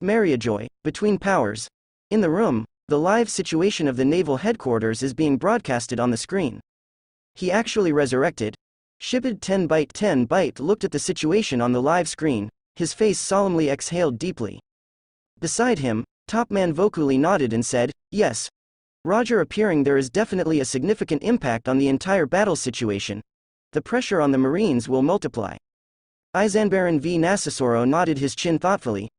Marriajoy, between powers. In the room, the live situation of the naval headquarters is being broadcasted on the screen. He actually resurrected. Shibid 10 byte looked at the situation on the live screen, his face solemnly exhaled deeply. Beside him, Topman vocally nodded and said, yes. Roger appearing there is definitely a significant impact on the entire battle situation. The pressure on the Marines will multiply. Izanbaran v Nassasoro nodded his chin thoughtfully.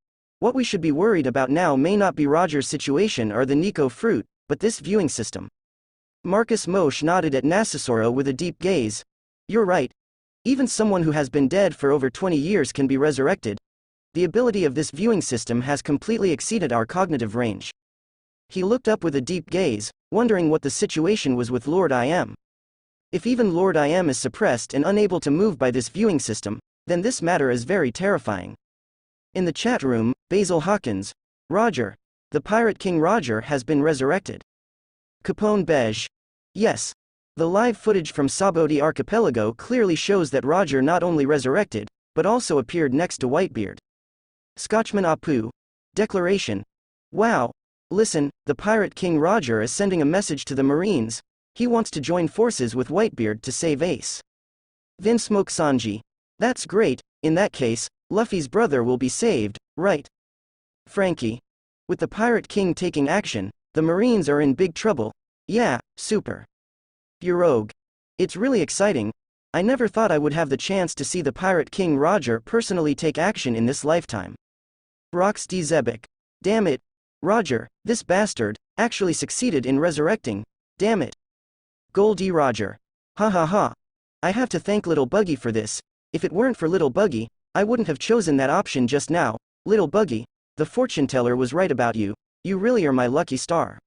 What we should be worried about now may not be Roger's situation or the Nico fruit, but this viewing system. Marcus Moshe nodded at Nassasoro with a deep gaze. You're right. Even someone who has been dead for over 20 years can be resurrected. The ability of this viewing system has completely exceeded our cognitive range. He looked up with a deep gaze, wondering what the situation was with Lord IM. If even Lord IM is suppressed and unable to move by this viewing system, then this matter is very terrifying. In the chat room, Basil Hawkins, Roger. The Pirate King Roger has been resurrected. Capone Bej. Yes. The live footage from Saboti Archipelago clearly shows that Roger not only resurrected, but also appeared next to Whitebeard. Scotchman Apu. Declaration. Wow. Listen, the Pirate King Roger is sending a message to the Marines. He wants to join forces with Whitebeard to save Ace. Vinsmoke Sanji. That's great. In that case, Luffy's brother will be saved, right? Frankie. With the Pirate King taking action, the Marines are in big trouble. Yeah, super. Burogue. It's really exciting. I never thought I would have the chance to see the Pirate King Roger personally take action in this lifetime. Rox D. Zebek. Damn it. Roger, this bastard, actually succeeded in resurrecting. Damn it. Goldie Roger. Ha ha ha. I have to thank Little Buggy for this. If it weren't for Little Buggy, I wouldn't have chosen that option just now. Little Buggy, the fortune teller was right about you. You really are my lucky star.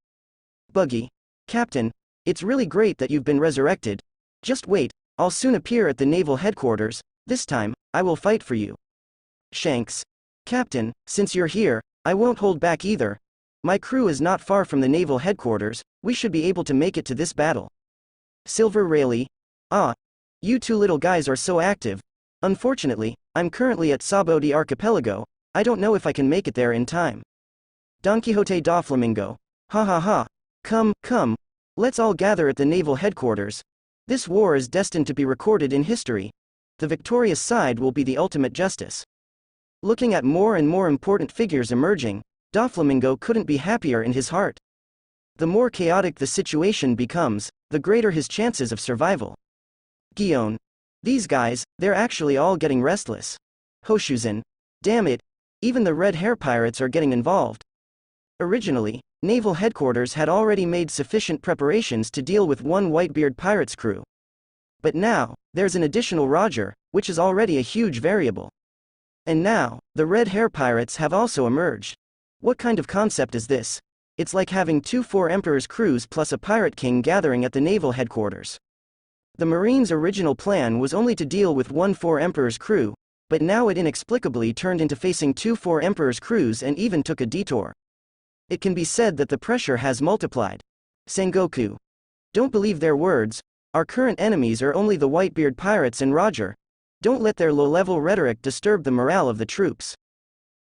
Buggy. Captain, it's really great that you've been resurrected. Just wait, I'll soon appear at the naval headquarters. This time, I will fight for you. Shanks. Captain, since you're here, I won't hold back either. My crew is not far from the naval headquarters. We should be able to make it to this battle. Silver Rayleigh. Ah. You two little guys are so active. Unfortunately, I'm currently at Saboti Archipelago. I don't know if I can make it there in time. Don Quixote da Flamingo. Ha ha ha. Come. Let's all gather at the naval headquarters. This war is destined to be recorded in history. The victorious side will be the ultimate justice. Looking at more and more important figures emerging, Doflamingo couldn't be happier in his heart. The more chaotic the situation becomes, the greater his chances of survival. Guion. These guys, they're actually all getting restless. Hoshuzan. Damn it. Even the red hair pirates are getting involved. Originally, naval headquarters had already made sufficient preparations to deal with one Whitebeard pirates crew. But now, there's an additional Roger, which is already a huge variable. And now, the red hair pirates have also emerged. What kind of concept is this? It's like having 2 4 Emperor's crews plus a pirate king gathering at the naval headquarters. The Marines' original plan was only to deal with 1 4 Emperor's crew, but now it inexplicably turned into facing 2 4 Emperor's crews and even took a detour. It can be said that the pressure has multiplied. Sengoku. Don't believe their words. Our current enemies are only the Whitebeard pirates and Roger. Don't let their low-level rhetoric disturb the morale of the troops.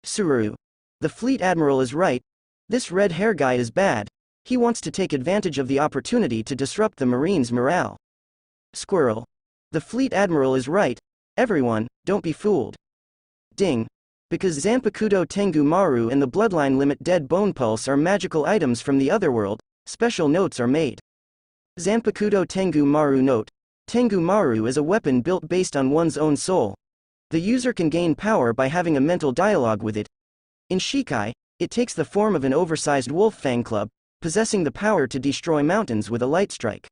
Sururu. The fleet admiral is right. This red hair guy is bad. He wants to take advantage of the opportunity to disrupt the Marines' morale. Squirrel. The fleet admiral is right. Everyone, don't be fooled. Ding. Because Zanpakuto Tengu Maru and the Bloodline Limit Dead Bone Pulse are magical items from the Otherworld, special notes are made. Zanpakuto Tengu Maru note. Tengu Maru is a weapon built based on one's own soul. The user can gain power by having a mental dialogue with it. In Shikai, it takes the form of an oversized wolf fang club, possessing the power to destroy mountains with a light strike.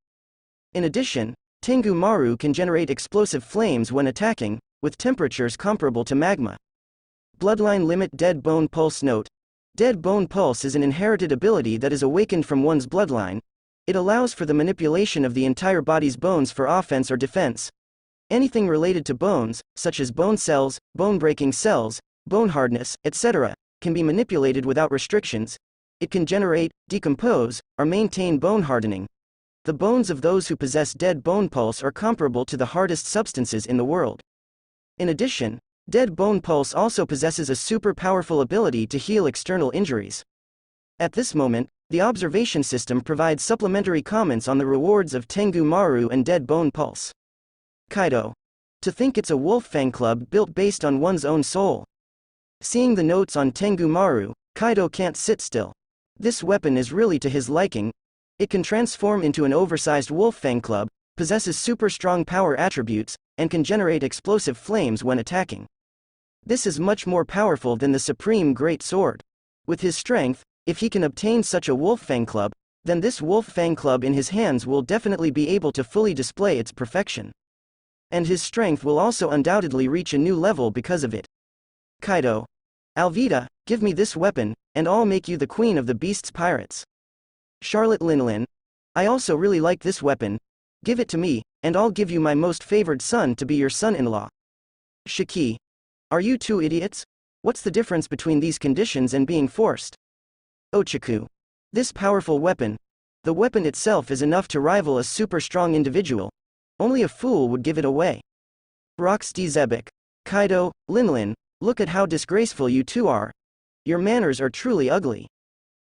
In addition, Tengu Maru can generate explosive flames when attacking, with temperatures comparable to magma. Bloodline Limit Dead Bone Pulse note. Dead Bone Pulse is an inherited ability that is awakened from one's bloodline. It allows for the manipulation of the entire body's bones for offense or defense. Anything related to bones, such as bone cells, bone-breaking cells, bone hardness, etc., can be manipulated without restrictions. It can generate, decompose, or maintain bone hardening. The bones of those who possess Dead Bone Pulse are comparable to the hardest substances in the world. In addition, Dead Bone Pulse also possesses a super powerful ability to heal external injuries. At this moment, the observation system provides supplementary comments on the rewards of Tengu Maru and Dead Bone Pulse. Kaido. To think it's a wolf fang club built based on one's own soul. Seeing the notes on Tengu Maru, Kaido can't sit still. This weapon is really to his liking. It can transform into an oversized wolf fang club, possesses super strong power attributes, and can generate explosive flames when attacking. This is much more powerful than the Supreme Great Sword. With his strength, if he can obtain such a wolf fang club, then this wolf fang club in his hands will definitely be able to fully display its perfection. And his strength will also undoubtedly reach a new level because of it. Kaido. Alvida, give me this weapon, and I'll make you the queen of the beast's pirates. Charlotte Linlin. I also really like this weapon. Give it to me, and I'll give you my most favored son to be your son-in-law. Shiki. Are you two idiots? What's the difference between these conditions and being forced? Ochaku. This powerful weapon. The weapon itself is enough to rival a super strong individual. Only a fool would give it away. Roxy Zebek. Kaido, Linlin, look at how disgraceful you two are. Your manners are truly ugly.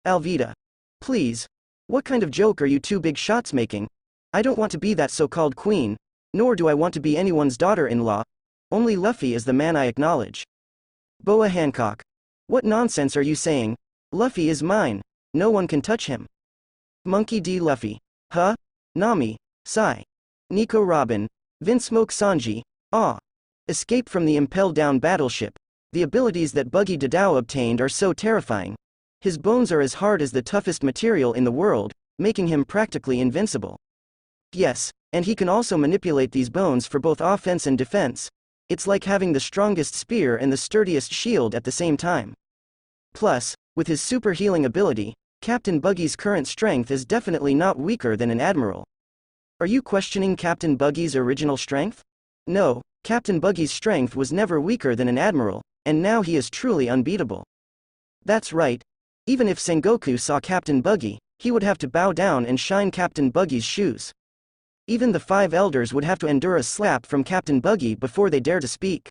Alvida. Please. What kind of joke are you two big shots making? I don't want to be that so-called queen, nor do I want to be anyone's daughter-in-law. Only Luffy is the man I acknowledge. Boa Hancock. What nonsense are you saying? Luffy is mine. No one can touch him. Monkey D. Luffy. Huh? Nami. Sai. Nico Robin. Vinsmoke Sanji. Ah. Escape from the impelled-down battleship. The abilities that Buggy Dadao obtained are so terrifying. His bones are as hard as the toughest material in the world, making him practically invincible. Yes, and he can also manipulate these bones for both offense and defense. It's like having the strongest spear and the sturdiest shield at the same time. Plus, with his super healing ability, Captain Buggy's current strength is definitely not weaker than an admiral. Are you questioning Captain Buggy's original strength? No, Captain Buggy's strength was never weaker than an admiral, and now he is truly unbeatable. That's right. Even if Sengoku saw Captain Buggy, he would have to bow down and shine Captain Buggy's shoes. Even the 5 elders would have to endure a slap from Captain Buggy before they dare to speak.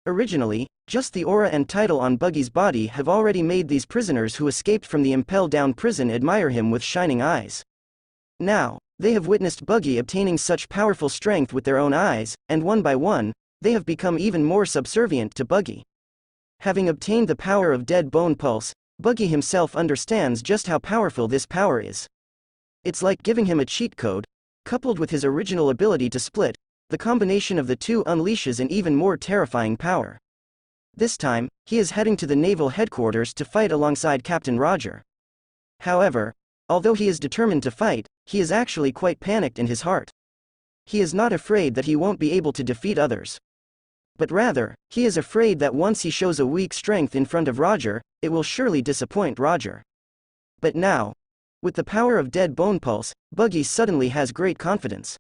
Originally, just the aura and title on Buggy's body have already made these prisoners who escaped from the impelled-down prison admire him with shining eyes. Now, they have witnessed Buggy obtaining such powerful strength with their own eyes, and one by one, they have become even more subservient to Buggy. Having obtained the power of Dead Bone Pulse, Buggy himself understands just how powerful this power is. It's like giving him a cheat code. Coupled with his original ability to split, the combination of the two unleashes an even more terrifying power. This time, he is heading to the naval headquarters to fight alongside Captain Roger. However, although he is determined to fight, he is actually quite panicked in his heart. He is not afraid that he won't be able to defeat others. But rather, he is afraid that once he shows a weak strength in front of Roger, it will surely disappoint Roger. But now, with the power of Dead Bone Pulse, Buggy suddenly has great confidence.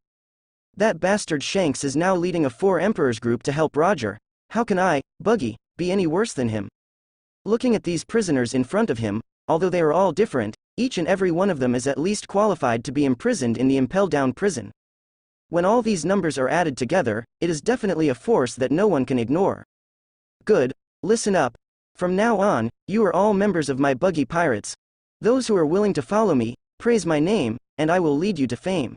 That bastard Shanks is now leading a 4 Emperors group to help Roger. How can I, Buggy, be any worse than him? Looking at these prisoners in front of him, although they are all different, each and every one of them is at least qualified to be imprisoned in the impelled-down prison. When all these numbers are added together, it is definitely a force that no one can ignore. Good, listen up. From now on, you are all members of my Buggy Pirates. Those who are willing to follow me, praise my name, and I will lead you to fame.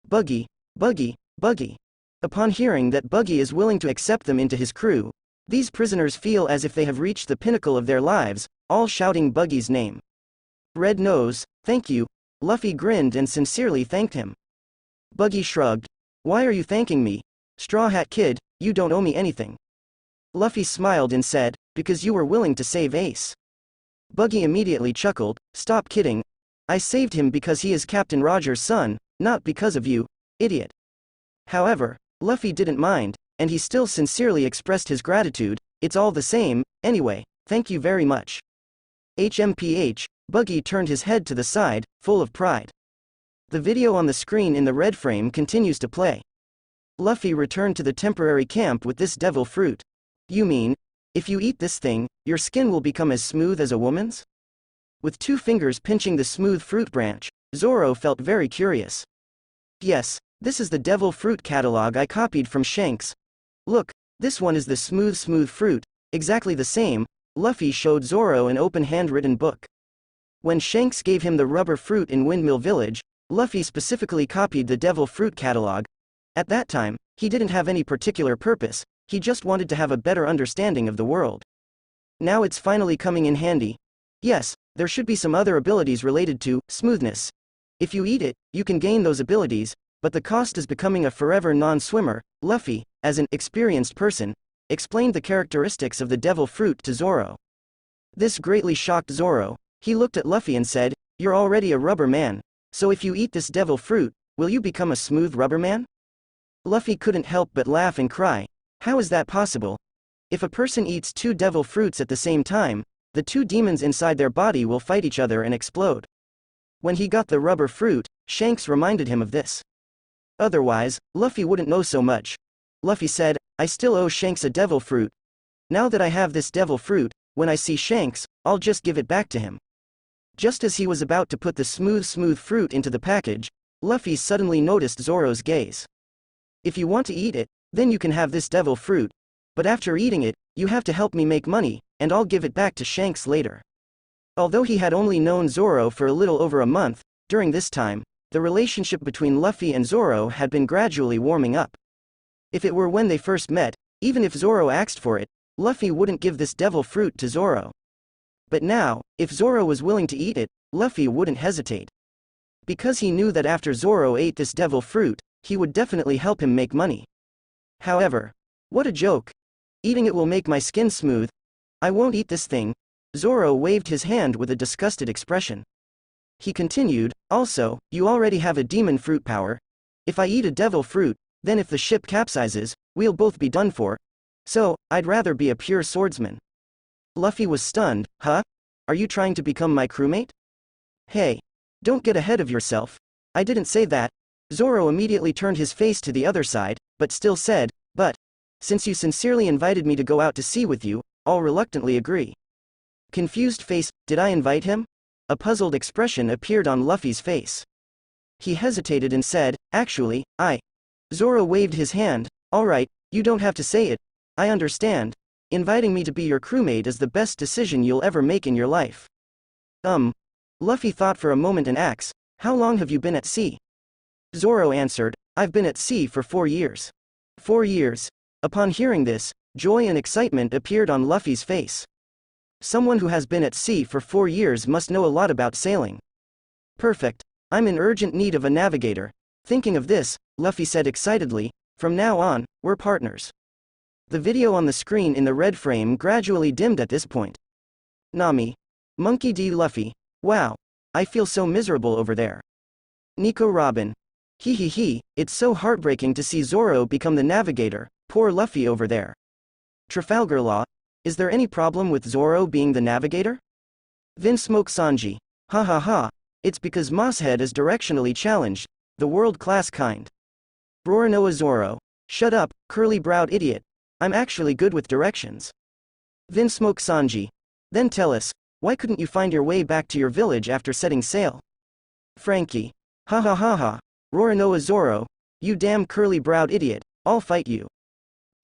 Buggy, Buggy, Buggy. Upon hearing that Buggy is willing to accept them into his crew, these prisoners feel as if they have reached the pinnacle of their lives, all shouting Buggy's name. Red Nose, thank you. Luffy grinned and sincerely thanked him. Buggy shrugged. Why are you thanking me? Straw Hat Kid, you don't owe me anything. Luffy smiled and said, because you were willing to save Ace. Buggy immediately chuckled, stop kidding. I saved him because he is Captain Roger's son, not because of you, idiot. However, Luffy didn't mind, and he still sincerely expressed his gratitude. It's all the same, anyway, thank you very much. HMPH, Buggy turned his head to the side, full of pride. The video on the screen in the red frame continues to play. Luffy returned to the temporary camp with this devil fruit. You mean, if you eat this thing, your skin will become as smooth as a woman's? With 2 fingers pinching the smooth fruit branch, Zoro felt very curious. Yes, this is the devil fruit catalog I copied from Shanks. Look, This one is the smooth fruit, exactly the same. Luffy showed Zoro an open handwritten book. When Shanks gave him the rubber fruit in Windmill Village, Luffy specifically copied the devil fruit catalog. At that time, he didn't have any particular purpose, he just wanted to have a better understanding of the world. Now it's finally coming in handy. Yes, there should be some other abilities related to smoothness. If you eat it, you can gain those abilities, but the cost is becoming a forever non-swimmer. Luffy, as an experienced person, explained the characteristics of the devil fruit to Zoro. This greatly shocked Zoro. He looked at Luffy and said, "You're already a rubber man, so if you eat this devil fruit, will you become a smooth rubber man?" Luffy couldn't help but laugh and cry. How is that possible? If a person eats 2 devil fruits at the same time, the 2 demons inside their body will fight each other and explode. When he got the rubber fruit, Shanks reminded him of this. Otherwise, Luffy wouldn't know so much. Luffy said, "I still owe Shanks a devil fruit. Now that I have this devil fruit, when I see Shanks, I'll just give it back to him." Just as he was about to put the smooth fruit into the package, Luffy suddenly noticed Zoro's gaze. "If you want to eat it, then you can have this devil fruit, but after eating it, you have to help me make money, and I'll give it back to Shanks later." Although he had only known Zoro for a little over a month, during this time, the relationship between Luffy and Zoro had been gradually warming up. If it were when they first met, even if Zoro asked for it, Luffy wouldn't give this devil fruit to Zoro. But now, if Zoro was willing to eat it, Luffy wouldn't hesitate. Because he knew that after Zoro ate this devil fruit, he would definitely help him make money. However, what a joke. Eating it will make my skin smooth. I won't eat this thing. Zoro waved his hand with a disgusted expression. He continued, "Also, you already have a demon fruit power. If I eat a devil fruit, then if the ship capsizes, we'll both be done for. So, I'd rather be a pure swordsman." Luffy was stunned. "Huh? Are you trying to become my crewmate?" "Hey. Don't get ahead of yourself. I didn't say that." Zoro immediately turned his face to the other side, but still said, "But, since you sincerely invited me to go out to sea with you, I'll reluctantly agree." Confused face, "Did I invite him?" A puzzled expression appeared on Luffy's face. He hesitated and said, "Actually, I." Zoro waved his hand, "All right, you don't have to say it. I understand. Inviting me to be your crewmate is the best decision you'll ever make in your life." Luffy thought for a moment and asked, "How long have you been at sea?" Zoro answered, "I've been at sea for 4 years. 4 years. Upon hearing this, joy and excitement appeared on Luffy's face. Someone who has been at sea for 4 years must know a lot about sailing. Perfect. I'm in urgent need of a navigator. Thinking of this, Luffy said excitedly, "From now on, we're partners." The video on the screen in the red frame gradually dimmed at this point. Nami. Monkey D. Luffy. Wow. I feel so miserable over there. Nico Robin. He, it's so heartbreaking to see Zoro become the navigator, poor Luffy over there. Trafalgar Law. Is there any problem with Zoro being the navigator? Vinsmoke Sanji. Ha, it's because Mosshead is directionally challenged, the world-class kind. Roronoa Zoro. Shut up, curly-browed idiot. I'm actually good with directions. Vinsmoke Sanji. Then tell us, why couldn't you find your way back to your village after setting sail? Frankie. Ha. Roronoa Zoro. You damn curly-browed idiot, I'll fight you.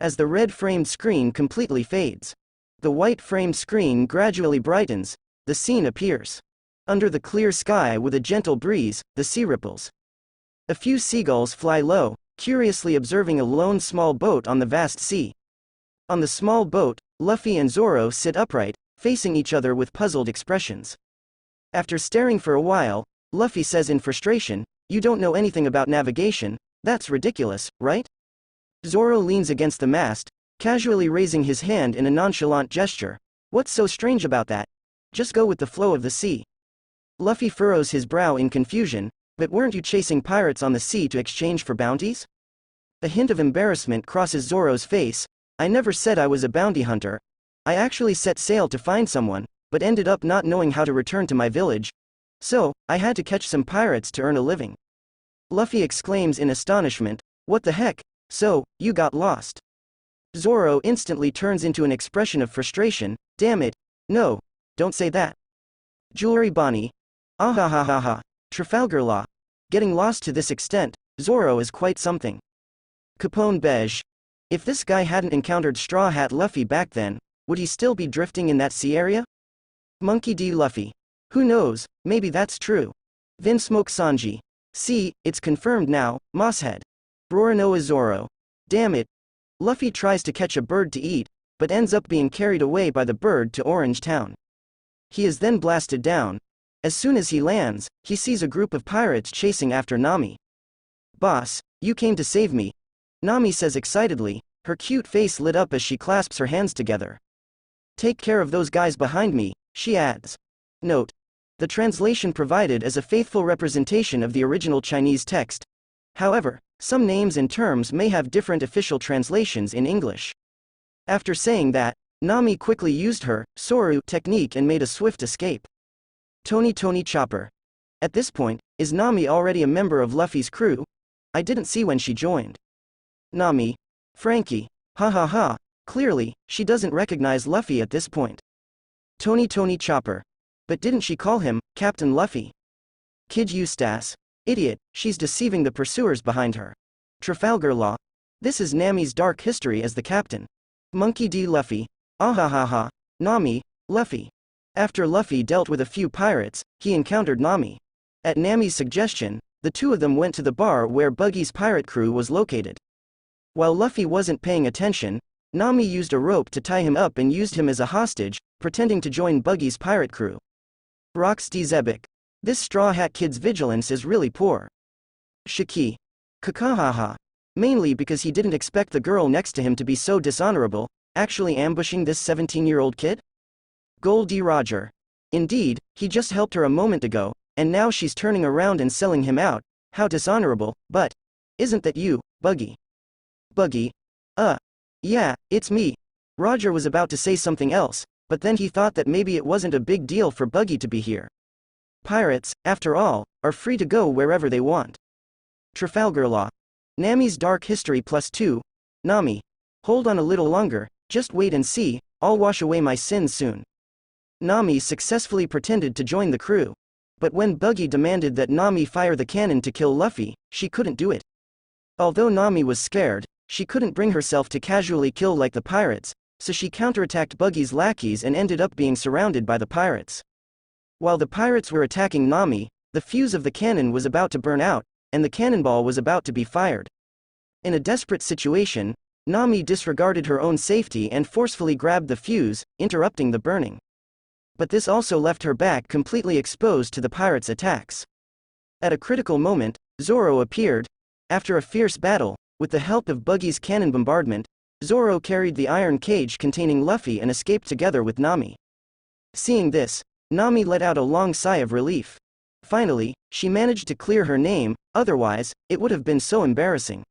As the red-framed screen completely fades, the white-framed screen gradually brightens, the scene appears. Under the clear sky with a gentle breeze, the sea ripples. A few seagulls fly low, curiously observing a lone small boat on the vast sea. On the small boat, Luffy and Zoro sit upright, facing each other with puzzled expressions. After staring for a while, Luffy says in frustration, "You don't know anything about navigation, that's ridiculous, right?" Zoro leans against the mast, casually raising his hand in a nonchalant gesture. "What's so strange about that? Just go with the flow of the sea." Luffy furrows his brow in confusion, "But weren't you chasing pirates on the sea to exchange for bounties?" A hint of embarrassment crosses Zoro's face. "I never said I was a bounty hunter. I actually set sail to find someone, but ended up not knowing how to return to my village. So, I had to catch some pirates to earn a living." Luffy exclaims in astonishment, "What the heck? So, you got lost?" Zoro instantly turns into an expression of frustration. "Damn it. No. Don't say that. Jewelry Bonnie. Ah. Trafalgar Law. Getting lost to this extent, Zoro is quite something." Capone Beige. If this guy hadn't encountered Straw Hat Luffy back then, would he still be drifting in that sea area? Monkey D. Luffy. Who knows, maybe that's true. Vin Smoke Sanji. See, it's confirmed now, Mosshead. Roronoa Zoro. Damn it. Luffy tries to catch a bird to eat, but ends up being carried away by the bird to Orange Town. He is then blasted down. As soon as he lands, he sees a group of pirates chasing after Nami. Boss, you came to save me, Nami says excitedly, her cute face lit up as she clasps her hands together. Take care of those guys behind me, she adds. Note: the translation provided is a faithful representation of the original Chinese text. However, some names and terms may have different official translations in English. After saying that, Nami quickly used her Soru technique and made a swift escape. Tony Chopper. At this point, is Nami already a member of Luffy's crew? I didn't see when she joined. Nami. Frankie. Ha ha ha. Clearly, she doesn't recognize Luffy at this point. Tony Chopper. But didn't she call him Captain Luffy? Kid Eustace. Idiot, she's deceiving the pursuers behind her. Trafalgar Law. This is Nami's dark history as the captain. Monkey D. Luffy. Ahahaha. Nami, Luffy. After Luffy dealt with a few pirates, he encountered Nami. At Nami's suggestion, the two of them went to the bar where Buggy's pirate crew was located. While Luffy wasn't paying attention, Nami used a rope to tie him up and used him as a hostage, pretending to join Buggy's pirate crew. Rox D. Zebek. This Straw Hat Kid's vigilance is really poor. Shiki. Kakahaha. Mainly because he didn't expect the girl next to him to be so dishonorable, actually ambushing this 17-year-old kid? Gold D. Roger. Indeed, he just helped her a moment ago, and now she's turning around and selling him out. How dishonorable, but isn't that you, Buggy? Buggy. Yeah, it's me. Roger was about to say something else, but then he thought that maybe it wasn't a big deal for Buggy to be here. Pirates, after all, are free to go wherever they want. Trafalgar Law. Nami's Dark History +2. Nami. Hold on a little longer, just wait and see, I'll wash away my sins soon. Nami successfully pretended to join the crew. But when Buggy demanded that Nami fire the cannon to kill Luffy, she couldn't do it. Although Nami was scared, she couldn't bring herself to casually kill like the pirates, so she counterattacked Buggy's lackeys and ended up being surrounded by the pirates. While the pirates were attacking Nami, the fuse of the cannon was about to burn out, and the cannonball was about to be fired. In a desperate situation, Nami disregarded her own safety and forcefully grabbed the fuse, interrupting the burning. But this also left her back completely exposed to the pirates' attacks. At a critical moment, Zoro appeared. After a fierce battle, with the help of Buggy's cannon bombardment, Zoro carried the iron cage containing Luffy and escaped together with Nami. Seeing this, Nami let out a long sigh of relief. Finally, she managed to clear her name, otherwise, it would have been so embarrassing.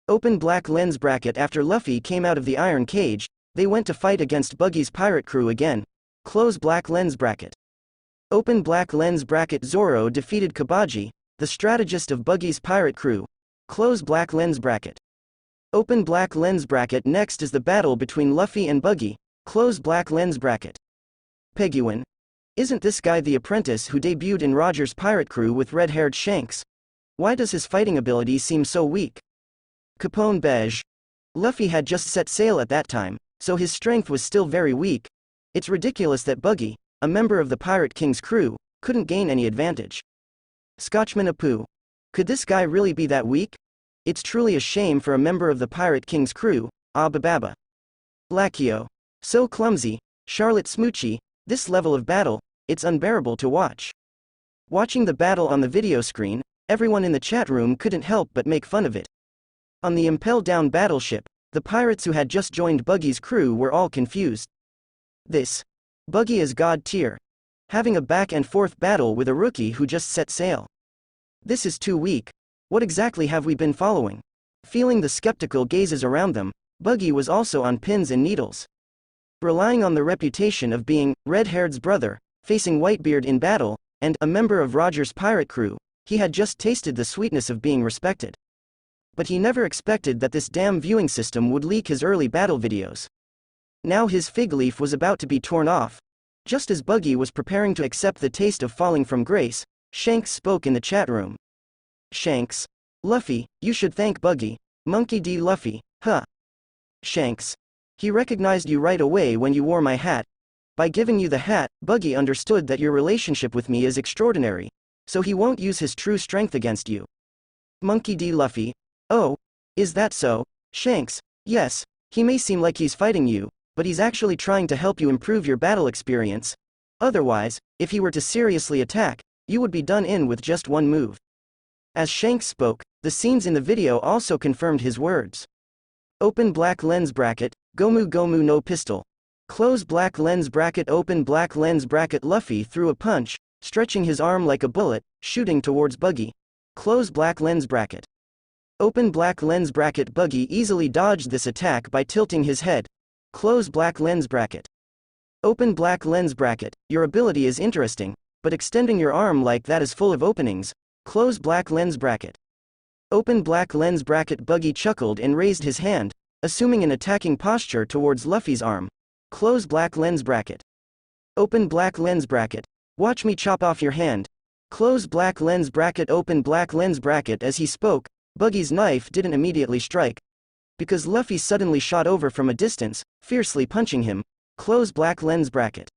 Open black lens bracket. After Luffy came out of the iron cage, they went to fight against Buggy's pirate crew again. Close black lens bracket. Open black lens bracket. Zoro defeated Kabaji, the strategist of Buggy's pirate crew. Close black lens bracket. Open black lens bracket. Next is the battle between Luffy and Buggy. Close black lens bracket. Peguin. Isn't this guy the apprentice who debuted in Roger's pirate crew with red-haired Shanks? Why does his fighting ability seem so weak? Capone Beige. Luffy had just set sail at that time, so his strength was still very weak. It's ridiculous that Buggy, a member of the Pirate King's crew, couldn't gain any advantage. Scotchman Apu. Could this guy really be that weak? It's truly a shame for a member of the Pirate King's crew. Abababa. Lakio. So clumsy. Charlotte Smoochie. This level of battle, it's unbearable to watch. Watching the battle on the video screen, everyone in the chat room couldn't help but make fun of it. On the Impel Down battleship, the pirates who had just joined Buggy's crew were all confused. This Buggy is god tier. Having a back and forth battle with a rookie who just set sail. This is too weak. What exactly have we been following? Feeling the skeptical gazes around them, Buggy was also on pins and needles. Relying on the reputation of being Red-Haired's brother, facing Whitebeard in battle, and a member of Roger's pirate crew, he had just tasted the sweetness of being respected. But he never expected that this damn viewing system would leak his early battle videos. Now his fig leaf was about to be torn off. Just as Buggy was preparing to accept the taste of falling from grace, Shanks spoke in the chat room. Shanks. Luffy, you should thank Buggy. Monkey D. Luffy, huh. Shanks. He recognized you right away when you wore my hat. By giving you the hat, Buggy understood that your relationship with me is extraordinary, so he won't use his true strength against you. Monkey D. Luffy. Oh, is that so? Shanks. Yes, he may seem like he's fighting you, but he's actually trying to help you improve your battle experience. Otherwise, if he were to seriously attack, you would be done in with just one move. As Shanks spoke, the scenes in the video also confirmed his words. Open black lens bracket, Gomu Gomu no pistol. Close black lens bracket, open black lens bracket. Luffy threw a punch, stretching his arm like a bullet, shooting towards Buggy. Close black lens bracket. Open black lens bracket. Buggy easily dodged this attack by tilting his head. Close black lens bracket. Open black lens bracket. Your ability is interesting, but extending your arm like that is full of openings. Close black lens bracket. Open black lens bracket. Buggy chuckled and raised his hand, assuming an attacking posture towards Luffy's arm. Close black lens bracket. Open black lens bracket. Watch me chop off your hand. Close black lens bracket. Open black lens bracket. As he spoke, Buggy's knife didn't immediately strike, because Luffy suddenly shot over from a distance, fiercely punching him. Close black lens bracket.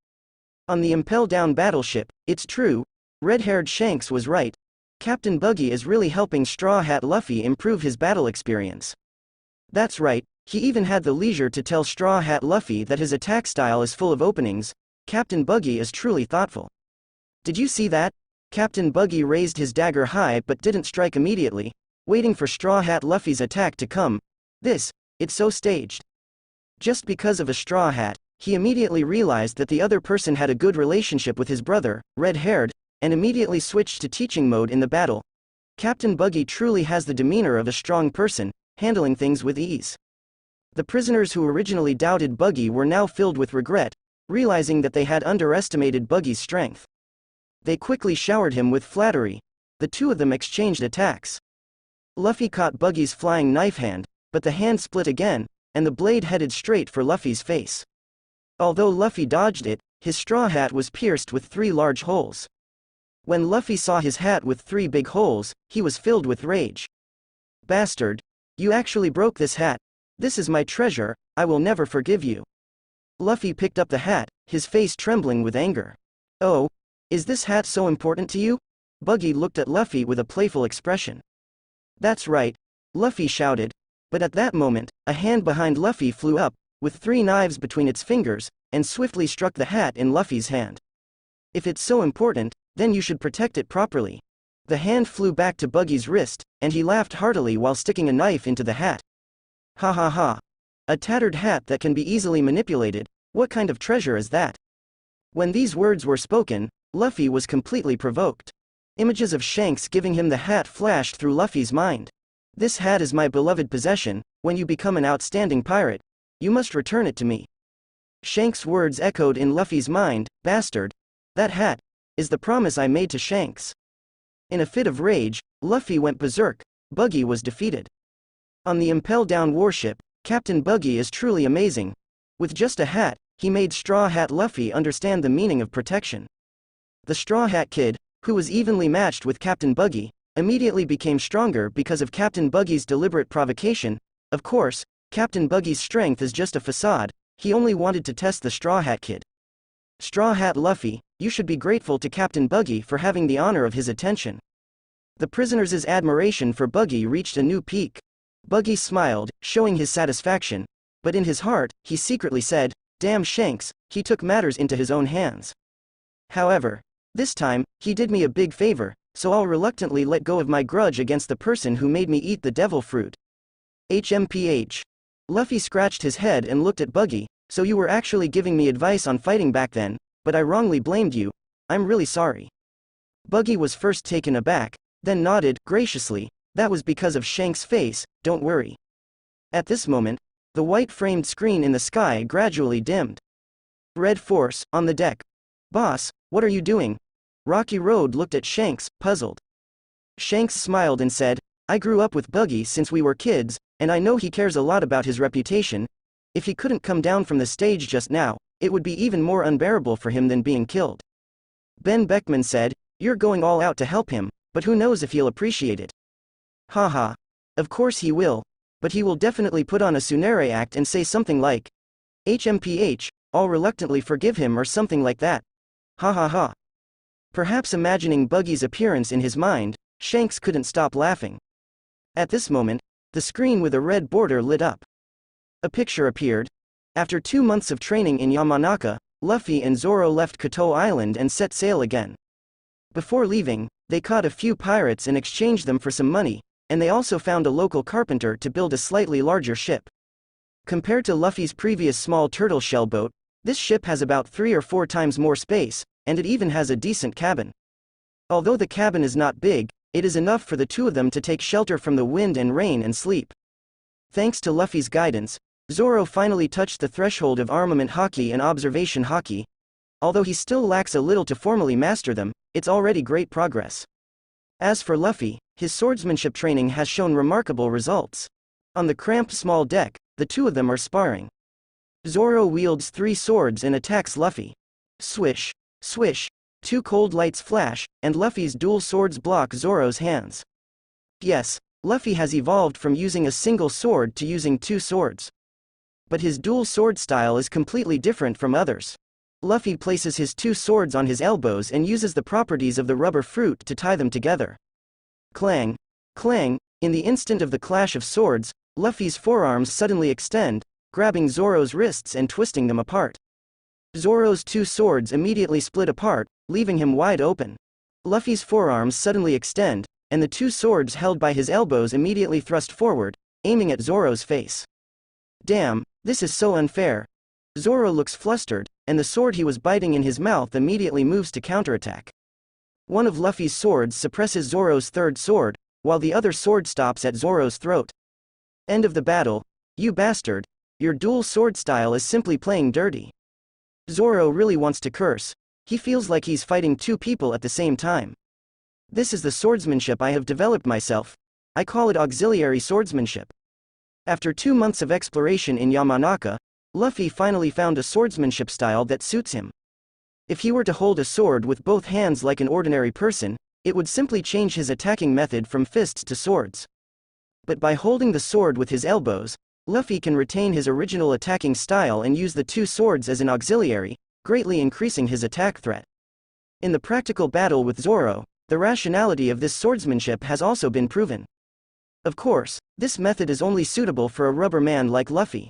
On the Impel Down battleship, it's true, red-haired Shanks was right. Captain Buggy is really helping Straw Hat Luffy improve his battle experience. That's right, he even had the leisure to tell Straw Hat Luffy that his attack style is full of openings. Captain Buggy is truly thoughtful. Did you see that? Captain Buggy raised his dagger high but didn't strike immediately, waiting for Straw Hat Luffy's attack to come. It's so staged. Just because of a Straw Hat, he immediately realized that the other person had a good relationship with his brother, red-haired, and immediately switched to teaching mode in the battle. Captain Buggy truly has the demeanor of a strong person, handling things with ease. The prisoners who originally doubted Buggy were now filled with regret, realizing that they had underestimated Buggy's strength. They quickly showered him with flattery. The two of them exchanged attacks. Luffy caught Buggy's flying knife hand, but the hand split again, and the blade headed straight for Luffy's face. Although Luffy dodged it, his straw hat was pierced with 3 large holes. When Luffy saw his hat with 3 big holes, he was filled with rage. Bastard! You actually broke this hat. This is my treasure, I will never forgive you. Luffy picked up the hat, his face trembling with anger. Oh, is this hat so important to you? Buggy looked at Luffy with a playful expression. That's right, Luffy shouted, but at that moment, a hand behind Luffy flew up, with 3 knives between its fingers, and swiftly struck the hat in Luffy's hand. If it's so important, then you should protect it properly. The hand flew back to Buggy's wrist, and he laughed heartily while sticking a knife into the hat. Ha ha ha. A tattered hat that can be easily manipulated, what kind of treasure is that? When these words were spoken, Luffy was completely provoked. Images of Shanks giving him the hat flashed through Luffy's mind. This hat is my beloved possession. When you become an outstanding pirate, you must return it to me. Shanks' words echoed in Luffy's mind. Bastard. That hat is the promise I made to Shanks. In a fit of rage, Luffy went berserk. Buggy was defeated. On the Impel Down warship, Captain Buggy is truly amazing. With just a hat, he made Straw Hat Luffy understand the meaning of protection. The Straw Hat Kid, who was evenly matched with Captain Buggy, immediately became stronger because of Captain Buggy's deliberate provocation. Of course, Captain Buggy's strength is just a facade, he only wanted to test the Straw Hat Kid. Straw Hat Luffy, you should be grateful to Captain Buggy for having the honor of his attention. The prisoners' admiration for Buggy reached a new peak. Buggy smiled, showing his satisfaction, but in his heart, he secretly said, "Damn Shanks, he took matters into his own hands." However, this time, he did me a big favor, so I'll reluctantly let go of my grudge against the person who made me eat the devil fruit. HMPH. Luffy scratched his head and looked at Buggy. So you were actually giving me advice on fighting back then, but I wrongly blamed you. I'm really sorry. Buggy was first taken aback, then nodded graciously. That was because of Shanks' face, don't worry. At this moment, the white-framed screen in the sky gradually dimmed. Red Force, on the deck. Boss, what are you doing? Rocky Road looked at Shanks, puzzled. Shanks smiled and said, I grew up with Buggy since we were kids, and I know he cares a lot about his reputation. If he couldn't come down from the stage just now, it would be even more unbearable for him than being killed. Ben Beckman said, you're going all out to help him, but who knows if he'll appreciate it. Haha. Of course he will. But he will definitely put on a Tsunere act and say something like, HMPH, I'll reluctantly forgive him or something like that. Ha ha ha. Perhaps imagining Buggy's appearance in his mind, Shanks couldn't stop laughing. At this moment, the screen with a red border lit up. A picture appeared. After 2 months of training in Yamanaka, Luffy and Zoro left Koto Island and set sail again. Before leaving, they caught a few pirates and exchanged them for some money, and they also found a local carpenter to build a slightly larger ship. Compared to Luffy's previous small turtle shell boat, this ship has about 3 or 4 times more space, and it even has a decent cabin. Although the cabin is not big, it is enough for the two of them to take shelter from the wind and rain and sleep. Thanks to Luffy's guidance, Zoro finally touched the threshold of armament haki and observation haki. Although he still lacks a little to formally master them, it's already great progress. As for Luffy, his swordsmanship training has shown remarkable results. On the cramped small deck, the two of them are sparring. Zoro wields 3 swords and attacks Luffy. Swish, swish, 2 cold lights flash, and Luffy's dual swords block Zoro's hands. Yes, Luffy has evolved from using a single sword to using 2 swords. But his dual sword style is completely different from others. Luffy places his 2 swords on his elbows and uses the properties of the rubber fruit to tie them together. Clang, clang, in the instant of the clash of swords, Luffy's forearms suddenly extend, grabbing Zoro's wrists and twisting them apart. Zoro's 2 swords immediately split apart, leaving him wide open. Luffy's forearms suddenly extend, and the 2 swords held by his elbows immediately thrust forward, aiming at Zoro's face. Damn, this is so unfair. Zoro looks flustered, and the sword he was biting in his mouth immediately moves to counterattack. One of Luffy's swords suppresses Zoro's 3rd sword, while the other sword stops at Zoro's throat. End of the battle. You bastard. Your dual sword style is simply playing dirty. Zoro really wants to curse. He feels like he's fighting 2 people at the same time. This is the swordsmanship I have developed myself. I call it auxiliary swordsmanship. After 2 months of exploration in Yamanaka, Luffy finally found a swordsmanship style that suits him. If he were to hold a sword with both hands like an ordinary person, it would simply change his attacking method from fists to swords. But by holding the sword with his elbows, Luffy can retain his original attacking style and use the 2 swords as an auxiliary, greatly increasing his attack threat. In the practical battle with Zoro, the rationality of this swordsmanship has also been proven. Of course, this method is only suitable for a rubber man like Luffy.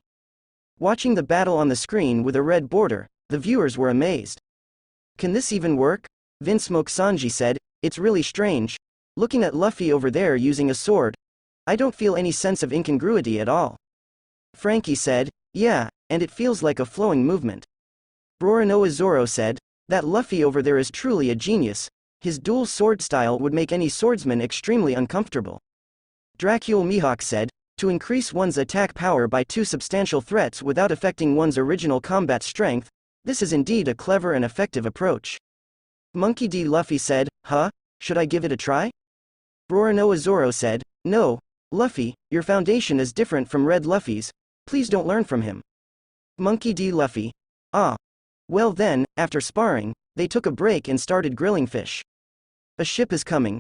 Watching the battle on the screen with a red border, the viewers were amazed. Can this even work? Vinsmoke Sanji said, it's really strange. Looking at Luffy over there using a sword, I don't feel any sense of incongruity at all. Frankie said, yeah, and it feels like a flowing movement. Roronoa Zoro said, that Luffy over there is truly a genius. His dual sword style would make any swordsman extremely uncomfortable. Dracule Mihawk said, to increase one's attack power by 2 substantial threats without affecting one's original combat strength, this is indeed a clever and effective approach. Monkey D. Luffy said, huh? Should I give it a try? Roronoa Zoro said, no, Luffy, your foundation is different from Red Luffy's, please don't learn from him. Monkey D. Luffy, ah. Well then, after sparring, they took a break and started grilling fish. A ship is coming.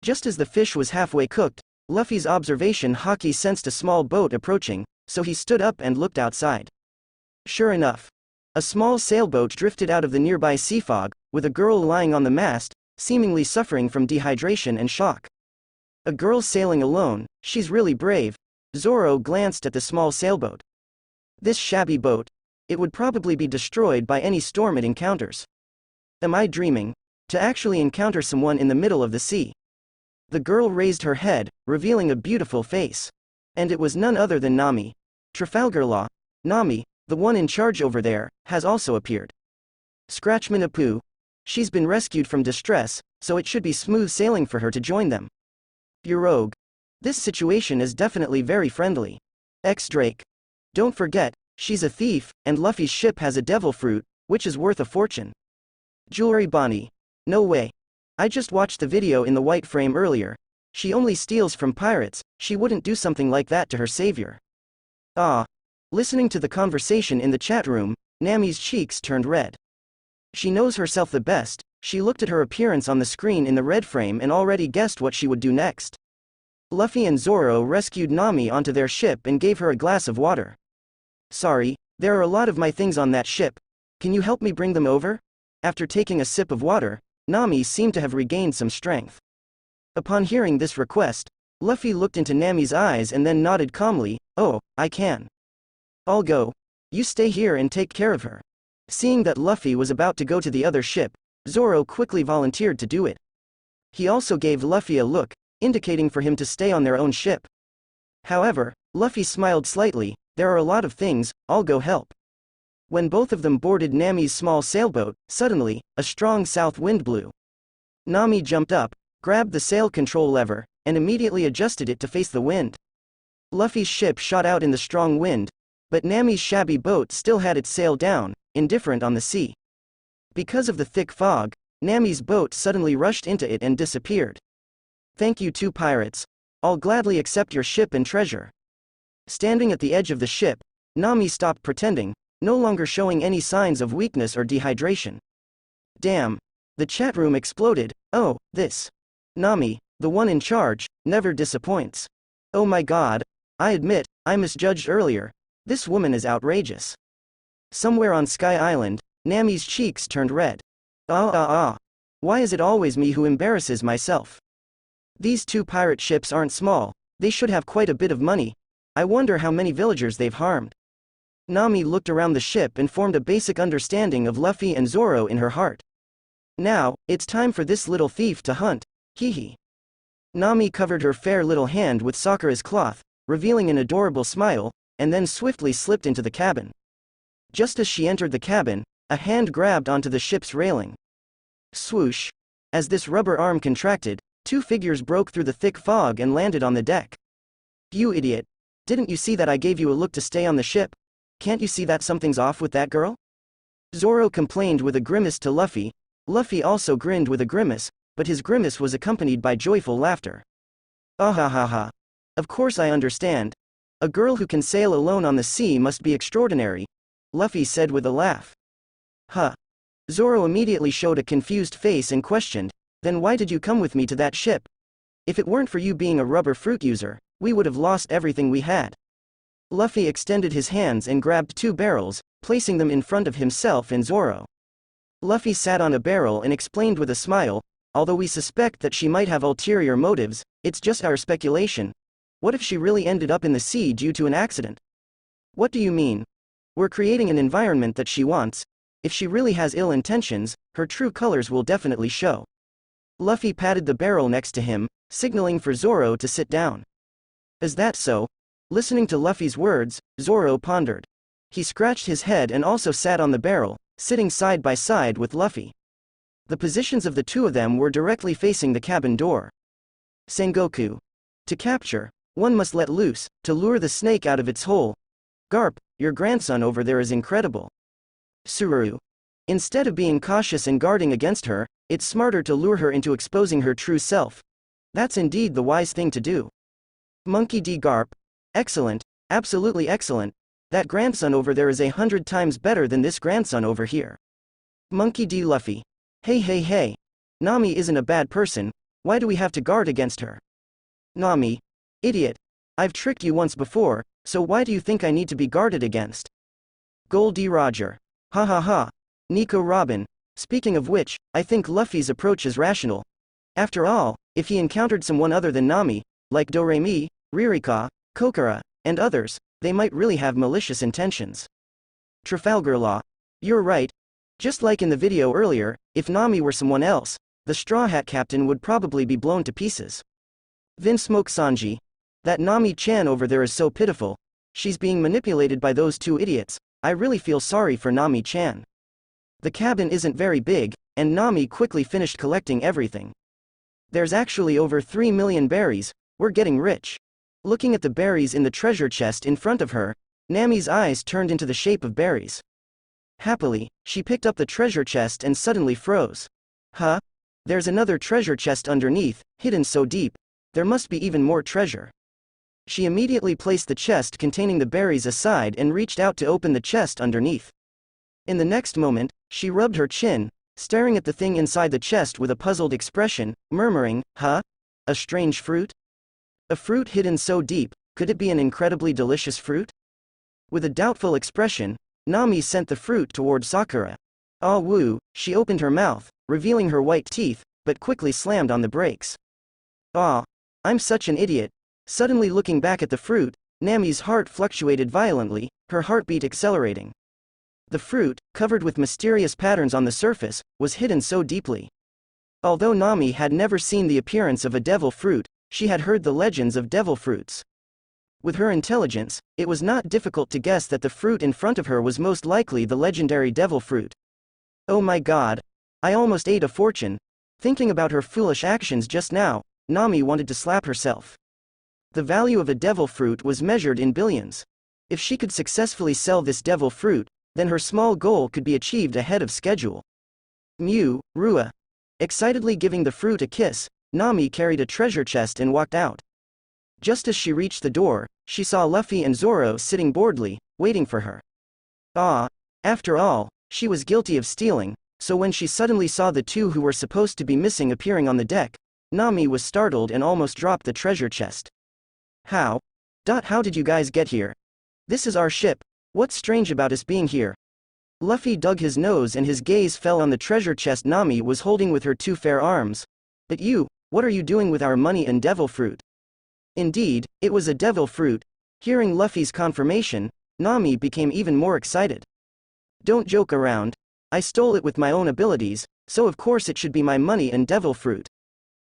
Just as the fish was halfway cooked, Luffy's observation haki sensed a small boat approaching, so he stood up and looked outside. Sure enough, a small sailboat drifted out of the nearby sea fog, with a girl lying on the mast, seemingly suffering from dehydration and shock. A girl sailing alone, she's really brave. Zoro glanced at the small sailboat. This shabby boat, it would probably be destroyed by any storm it encounters. Am I dreaming? To actually encounter someone in the middle of the sea. The girl raised her head, revealing a beautiful face. And it was none other than Nami. Trafalgar Law. Nami, the one in charge over there, has also appeared. Scratchman Apu. She's been rescued from distress, so it should be smooth sailing for her to join them. Burogue. This situation is definitely very friendly. X-Drake. Don't forget, she's a thief, and Luffy's ship has a devil fruit, which is worth a fortune. Jewelry Bonnie. No way. I just watched the video in the white frame earlier. She only steals from pirates, she wouldn't do something like that to her savior. Ah. Listening to the conversation in the chat room, Nami's cheeks turned red. She knows herself the best, she looked at her appearance on the screen in the red frame and already guessed what she would do next. Luffy and Zoro rescued Nami onto their ship and gave her a glass of water. Sorry, there are a lot of my things on that ship. Can you help me bring them over? After taking a sip of water, Nami seemed to have regained some strength. Upon hearing this request, Luffy looked into Nami's eyes and then nodded calmly. Oh, I can. I'll go. You stay here and take care of her. Seeing that Luffy was about to go to the other ship, Zoro quickly volunteered to do it. He also gave Luffy a look, indicating for him to stay on their own ship. However, Luffy smiled slightly. There are a lot of things, I'll go help. When both of them boarded Nami's small sailboat, suddenly, a strong south wind blew. Nami jumped up, grabbed the sail control lever, and immediately adjusted it to face the wind. Luffy's ship shot out in the strong wind, but Nami's shabby boat still had its sail down, indifferent on the sea. Because of the thick fog, Nami's boat suddenly rushed into it and disappeared. Thank you, two pirates. I'll gladly accept your ship and treasure. Standing at the edge of the ship, Nami stopped pretending, no longer showing any signs of weakness or dehydration. Damn. The chat room exploded. Oh, this Nami, the one in charge, never disappoints. Oh my god. I admit, I misjudged earlier. This woman is outrageous. Somewhere on Sky Island, Nami's cheeks turned red. Why is it always me who embarrasses myself? These two pirate ships aren't small, they should have quite a bit of money. I wonder how many villagers they've harmed. Nami looked around the ship and formed a basic understanding of Luffy and Zoro in her heart. Now, it's time for this little thief to hunt, hee. Nami covered her fair little hand with Sakura's cloth, revealing an adorable smile, and then swiftly slipped into the cabin. Just as she entered the cabin, a hand grabbed onto the ship's railing. Swoosh. As this rubber arm contracted, two figures broke through the thick fog and landed on the deck. You idiot. Didn't you see that I gave you a look to stay on the ship? Can't you see that something's off with that girl? Zoro complained with a grimace to Luffy. Luffy also grinned with a grimace, but his grimace was accompanied by joyful laughter. Ahahaha. Of course I understand. A girl who can sail alone on the sea must be extraordinary, Luffy said with a laugh. Huh. Zoro immediately showed a confused face and questioned, then why did you come with me to that ship? If it weren't for you being a rubber fruit user, we would have lost everything we had. Luffy extended his hands and grabbed two barrels, placing them in front of himself and Zoro. Luffy sat on a barrel and explained with a smile, although we suspect that she might have ulterior motives, it's just our speculation. What if she really ended up in the sea due to an accident? What do you mean? We're creating an environment that she wants. If she really has ill intentions, her true colors will definitely show. Luffy patted the barrel next to him, signaling for Zoro to sit down. Is that so? Listening to Luffy's words, Zoro pondered. He scratched his head and also sat on the barrel, sitting side by side with Luffy. The positions of the two of them were directly facing the cabin door. Sengoku. To capture, one must let loose, to lure the snake out of its hole. Garp, your grandson over there is incredible. Suru. Instead of being cautious and guarding against her, it's smarter to lure her into exposing her true self. That's indeed the wise thing to do. Monkey D. Garp. Excellent, absolutely excellent. That grandson over there is 100 times better than this grandson over here. Monkey D. Luffy. Hey. Nami isn't a bad person, why do we have to guard against her? Nami. Idiot. I've tricked you once before, so why do you think I need to be guarded against? Gold D. Roger. Ha. Nico Robin. Speaking of which, I think Luffy's approach is rational. After all, if he encountered someone other than Nami, like Doremi, Ririka, Kokura, and others, they might really have malicious intentions. Trafalgar Law. You're right. Just like in the video earlier, if Nami were someone else, the Straw Hat Captain would probably be blown to pieces. Vinsmoke Sanji. That Nami-chan over there is so pitiful. She's being manipulated by those two idiots. I really feel sorry for Nami-chan. The cabin isn't very big, and Nami quickly finished collecting everything. There's actually over 3 million berries, we're getting rich. Looking at the berries in the treasure chest in front of her, Nami's eyes turned into the shape of berries. Happily, she picked up the treasure chest and suddenly froze. Huh? There's another treasure chest underneath, hidden so deep. There must be even more treasure. She immediately placed the chest containing the berries aside and reached out to open the chest underneath. In the next moment, she rubbed her chin, staring at the thing inside the chest with a puzzled expression, murmuring, huh? A strange fruit? A fruit hidden so deep, could it be an incredibly delicious fruit? With a doubtful expression, Nami sent the fruit toward Sakura. Ah woo, she opened her mouth, revealing her white teeth, but quickly slammed on the brakes. Ah, I'm such an idiot. Suddenly looking back at the fruit, Nami's heart fluctuated violently, her heartbeat accelerating. The fruit, covered with mysterious patterns on the surface, was hidden so deeply. Although Nami had never seen the appearance of a devil fruit, she had heard the legends of devil fruits. With her intelligence, it was not difficult to guess that the fruit in front of her was most likely the legendary devil fruit. Oh my god. I almost ate a fortune. Thinking about her foolish actions just now, Nami wanted to slap herself. The value of a devil fruit was measured in billions. If she could successfully sell this devil fruit, then her small goal could be achieved ahead of schedule. Mew, Rua. Excitedly giving the fruit a kiss, Nami carried a treasure chest and walked out. Just as she reached the door, she saw Luffy and Zoro sitting boredly, waiting for her. Ah, after all, she was guilty of stealing, so when she suddenly saw the two who were supposed to be missing appearing on the deck, Nami was startled and almost dropped the treasure chest. How did you guys get here? This is our ship. What's strange about us being here? Luffy dug his nose and his gaze fell on the treasure chest Nami was holding with her two fair arms. But you, what are you doing with our money and devil fruit? Indeed, it was a devil fruit. Hearing Luffy's confirmation, Nami became even more excited. Don't joke around. I stole it with my own abilities, so of course it should be my money and devil fruit.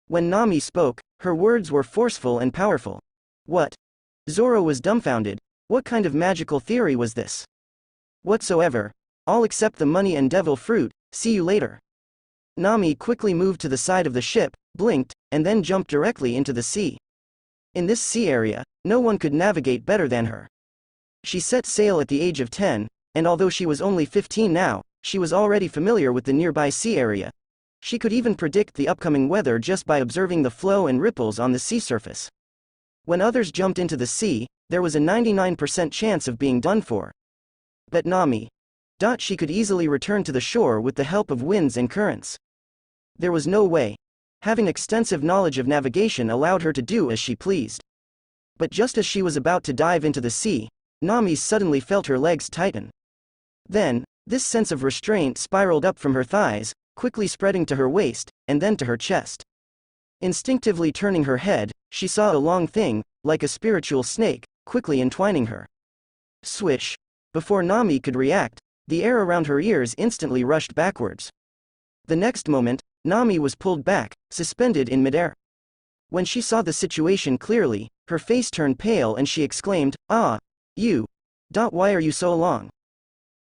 When Nami spoke, her words were forceful and powerful. What? Zoro was dumbfounded. What kind of magical theory was this? Whatsoever. I'll accept the money and devil fruit, see you later. Nami quickly moved to the side of the ship, blinked, and then jumped directly into the sea. In this sea area, no one could navigate better than her. She set sail at the age of 10, and although she was only 15 now, she was already familiar with the nearby sea area. She could even predict the upcoming weather just by observing the flow and ripples on the sea surface. When others jumped into the sea, there was a 99% chance of being done for. But Nami. She could easily return to the shore with the help of winds and currents. There was no way. Having extensive knowledge of navigation allowed her to do as she pleased. But just as she was about to dive into the sea, Nami suddenly felt her legs tighten. Then, this sense of restraint spiraled up from her thighs, quickly spreading to her waist, and then to her chest. Instinctively turning her head, she saw a long thing, like a spiritual snake, quickly entwining her. Swish! Before Nami could react, the air around her ears instantly rushed backwards. The next moment, Nami was pulled back, suspended in midair. When she saw the situation clearly, her face turned pale and she exclaimed, "Ah! You! Why are you so long?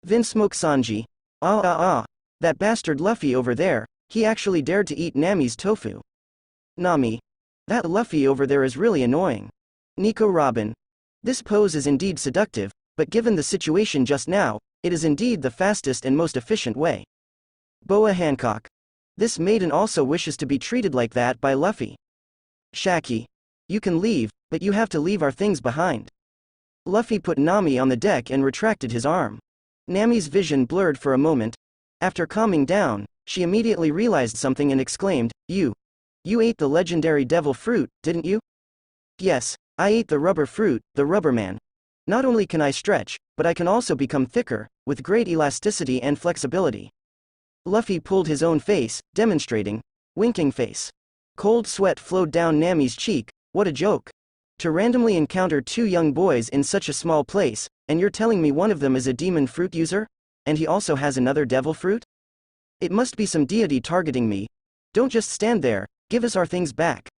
Vinsmoke Sanji! That bastard Luffy over there, he actually dared to eat Nami's tofu. Nami! That Luffy over there is really annoying. Nico Robin. This pose is indeed seductive, but given the situation just now, it is indeed the fastest and most efficient way. Boa Hancock. This maiden also wishes to be treated like that by Luffy. Shaki. You can leave, but you have to leave our things behind. Luffy put Nami on the deck and retracted his arm. Nami's vision blurred for a moment. After calming down, she immediately realized something and exclaimed, You ate the legendary devil fruit, didn't you? Yes, I ate the rubber fruit, the rubber man. Not only can I stretch, but I can also become thicker, with great elasticity and flexibility. Luffy pulled his own face, demonstrating. Winking face. Cold sweat flowed down Nami's cheek. What a joke. To randomly encounter two young boys in such a small place, and you're telling me one of them is a demon fruit user? And he also has another devil fruit? It must be some deity targeting me. Don't just stand there, give us our things back.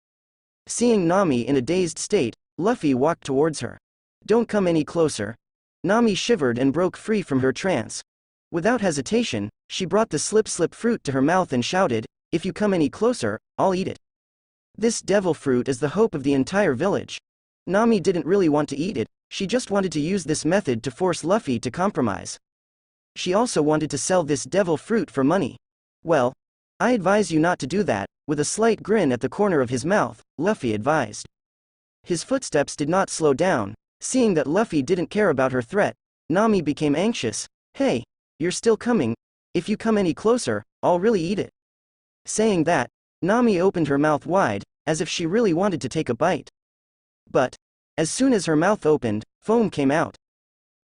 Seeing Nami in a dazed state, Luffy walked towards her. Don't come any closer. Nami shivered and broke free from her trance. Without hesitation, she brought the slip fruit to her mouth and shouted, If you come any closer, I'll eat it. This devil fruit is the hope of the entire village. Nami didn't really want to eat it, she just wanted to use this method to force Luffy to compromise. She also wanted to sell this devil fruit for money. Well, I advise you not to do that, with a slight grin at the corner of his mouth, Luffy advised. His footsteps did not slow down. Seeing that Luffy didn't care about her threat, Nami became anxious. Hey, you're still coming? If you come any closer, I'll really eat it. Saying that, Nami opened her mouth wide, as if she really wanted to take a bite. But, as soon as her mouth opened, foam came out.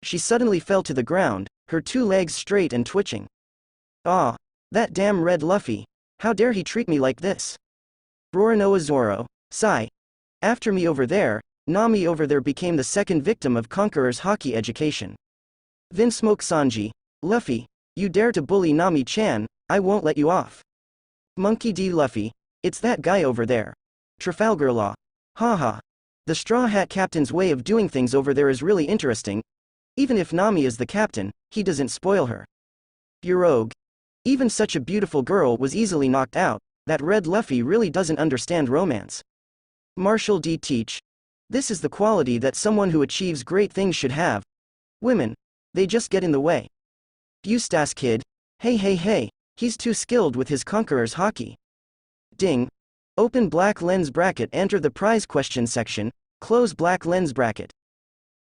She suddenly fell to the ground, her 2 legs straight and twitching. Ah, that damn red Luffy. How dare he treat me like this? Roronoa Zoro, sigh. After me over there, Nami over there became the second victim of Conqueror's haki education. Vinsmoke Sanji, Luffy, you dare to bully Nami-chan, I won't let you off. Monkey D. Luffy, it's that guy over there. Trafalgar Law. Haha. The Straw Hat Captain's way of doing things over there is really interesting. Even if Nami is the captain, he doesn't spoil her. Rogue. Even such a beautiful girl was easily knocked out, that red Luffy really doesn't understand romance. Marshall D. Teach. This is the quality that someone who achieves great things should have. Women. They just get in the way. Eustace Kid. Hey, he's too skilled with his Conqueror's haki. Ding. Open black lens bracket, enter the prize question section, close black lens bracket.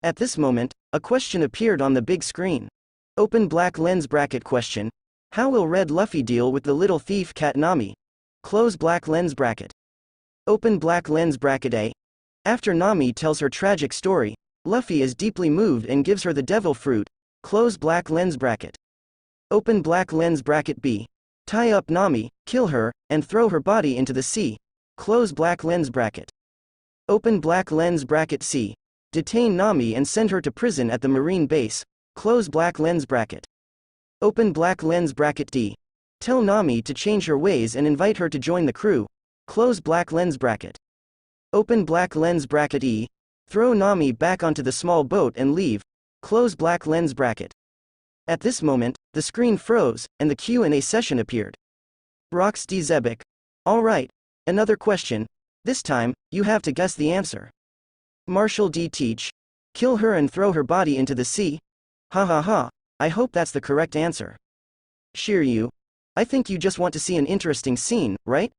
At this moment, a question appeared on the big screen. Open black lens bracket question. How will red Luffy deal with the little thief cat Nami? Close black lens bracket. Open black lens bracket A. After Nami tells her tragic story, Luffy is deeply moved and gives her the devil fruit. Close black lens bracket. Open black lens bracket B. Tie up Nami, kill her, and throw her body into the sea. Close black lens bracket. Open black lens bracket C. Detain Nami and send her to prison at the marine base. Close black lens bracket. Open black lens bracket D. Tell Nami to change her ways and invite her to join the crew. Close black lens bracket. Open black lens bracket E. Throw Nami back onto the small boat and leave. Close black lens bracket. At this moment, the screen froze, and the Q&A session appeared. Rox D. Zebek. Alright. Another question. This time, you have to guess the answer. Marshall D. Teach. Kill her and throw her body into the sea? Ha ha ha. I hope that's the correct answer. Shiryu. I think you just want to see an interesting scene, right?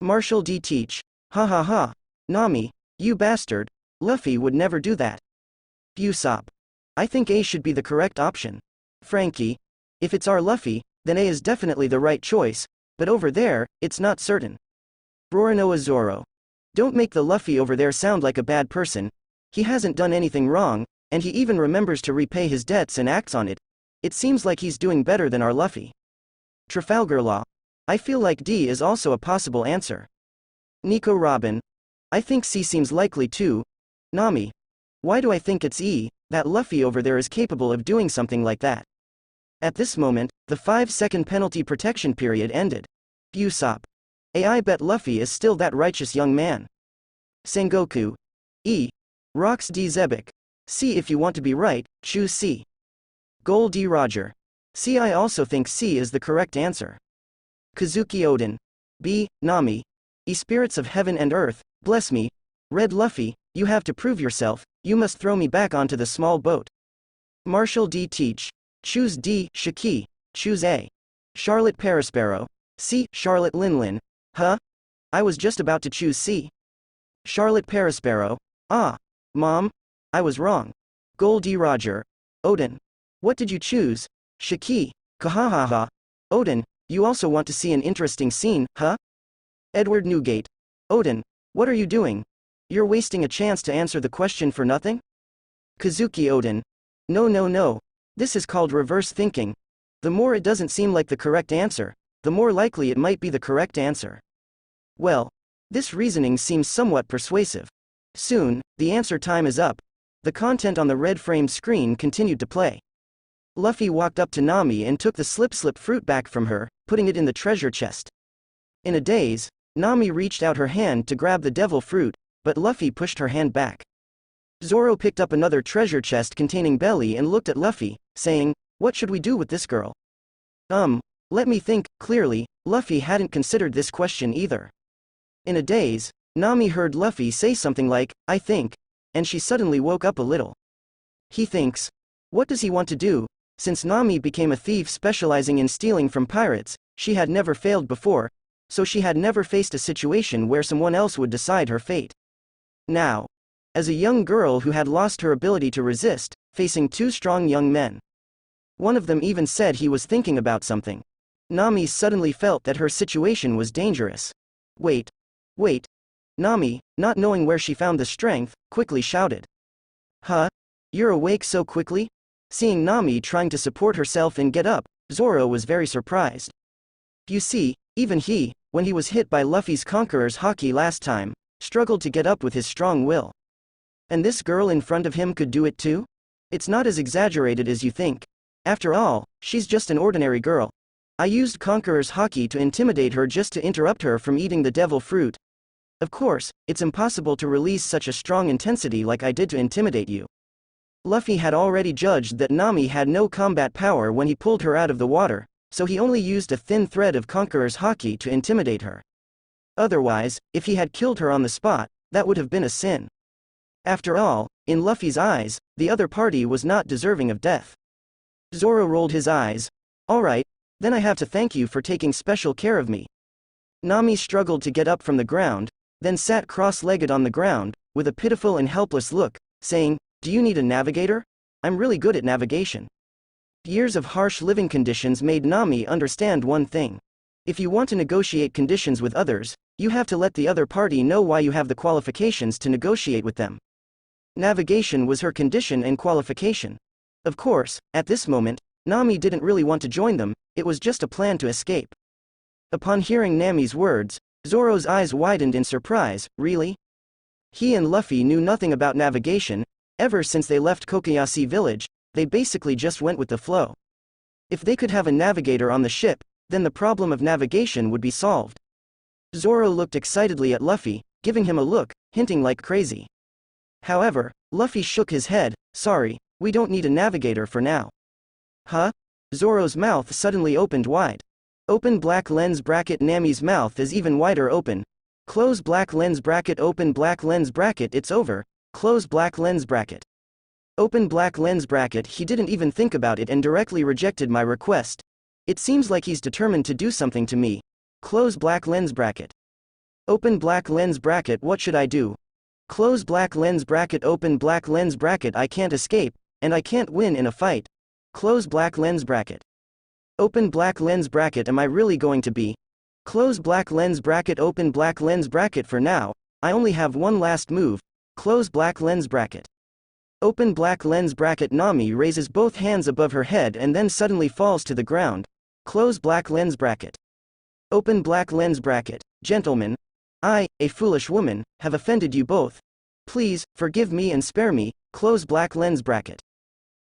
Marshall D. Teach. Ha ha ha. Nami, you bastard. Luffy would never do that. Usopp. I think A should be the correct option. Frankie. If it's our Luffy, then A is definitely the right choice, but over there, it's not certain. Roronoa Zoro. Don't make the Luffy over there sound like a bad person. He hasn't done anything wrong, and he even remembers to repay his debts and acts on it. It seems like he's doing better than our Luffy. Trafalgar Law. I feel like D is also a possible answer. Nico Robin. I think C seems likely too. Nami. Why do I think it's E? That Luffy over there is capable of doing something like that. At this moment, the 5-second penalty protection period ended. Usopp. I bet Luffy is still that righteous young man. Sengoku. E. Rox D. Zebek. C. If you want to be right, choose C. Goal D. Roger. C. I also think C is the correct answer. Kazuki Odin. B. Nami. E. Spirits of heaven and earth, bless me. Red Luffy, you have to prove yourself, you must throw me back onto the small boat. Marshall D. Teach. Choose D. Shiki. Choose A. Charlotte Perisparrow. C. Charlotte Linlin. Huh? I was just about to choose C. Charlotte Perisparrow. Ah. Mom? I was wrong. Goal D. Roger. Odin. What did you choose? Shiki. Kahahaha. Odin, you also want to see an interesting scene, huh? Edward Newgate. Odin, what are you doing? You're wasting a chance to answer the question for nothing? Kazuki Odin. No. This is called reverse thinking. The more it doesn't seem like the correct answer, the more likely it might be the correct answer. Well, this reasoning seems somewhat persuasive. Soon, the answer time is up. The content on the red framed screen continued to play. Luffy walked up to Nami and took the slip fruit back from her, putting it in the treasure chest. In a daze, Nami reached out her hand to grab the devil fruit, but Luffy pushed her hand back. Zoro picked up another treasure chest containing Belly and looked at Luffy, saying, "What should we do with this girl?" Let me think. Clearly, Luffy hadn't considered this question either. In a daze, Nami heard Luffy say something like, "I think," and she suddenly woke up a little. He thinks. What does he want to do? Since Nami became a thief specializing in stealing from pirates, she had never failed before, so she had never faced a situation where someone else would decide her fate. Now, as a young girl who had lost her ability to resist, facing 2 strong young men. One of them even said he was thinking about something. Nami suddenly felt that her situation was dangerous. Wait. Nami, not knowing where she found the strength, quickly shouted. Huh? You're awake so quickly? Seeing Nami trying to support herself and get up, Zoro was very surprised. You see, even he, when he was hit by Luffy's Conqueror's haki last time, struggled to get up with his strong will. And this girl in front of him could do it too? It's not as exaggerated as you think. After all, she's just an ordinary girl. I used Conqueror's haki to intimidate her just to interrupt her from eating the devil fruit. Of course, it's impossible to release such a strong intensity like I did to intimidate you. Luffy had already judged that Nami had no combat power when he pulled her out of the water, so he only used a thin thread of Conqueror's haki to intimidate her. Otherwise, if he had killed her on the spot, that would have been a sin. After all, in Luffy's eyes, the other party was not deserving of death. Zoro rolled his eyes. Alright, then I have to thank you for taking special care of me. Nami struggled to get up from the ground, then sat cross-legged on the ground, with a pitiful and helpless look, saying, Do you need a navigator? I'm really good at navigation. Years of harsh living conditions made Nami understand one thing. If you want to negotiate conditions with others, you have to let the other party know why you have the qualifications to negotiate with them. Navigation was her condition and qualification. Of course, at this moment, Nami didn't really want to join them, it was just a plan to escape. Upon hearing Nami's words, Zoro's eyes widened in surprise. Really? He and Luffy knew nothing about navigation. Ever since they left Kokoyashi village, they basically just went with the flow. If they could have a navigator on the ship, then the problem of navigation would be solved. Zoro looked excitedly at Luffy, giving him a look, hinting like crazy. However, Luffy shook his head. Sorry, we don't need a navigator for now. Huh? Zoro's mouth suddenly opened wide. Open black lens bracket. Nami's mouth is even wider open. Close black lens bracket. Open black lens bracket. It's over. Close black lens bracket. Open black lens bracket. He didn't even think about it and directly rejected my request. It seems like he's determined to do something to me. Close black lens bracket. Open black lens bracket. What should I do? Close black lens bracket. Open black lens bracket. I can't escape, and I can't win in a fight. Close black lens bracket. Open black lens bracket. Am I really going to be? Close black lens bracket. Open black lens bracket. For now, I only have one last move. Close black lens bracket. Open black lens bracket. Nami raises both hands above her head and then suddenly falls to the ground. Close black lens bracket. Open black lens bracket. Gentlemen, I, a foolish woman, have offended you both. Please, forgive me and spare me. Close black lens bracket.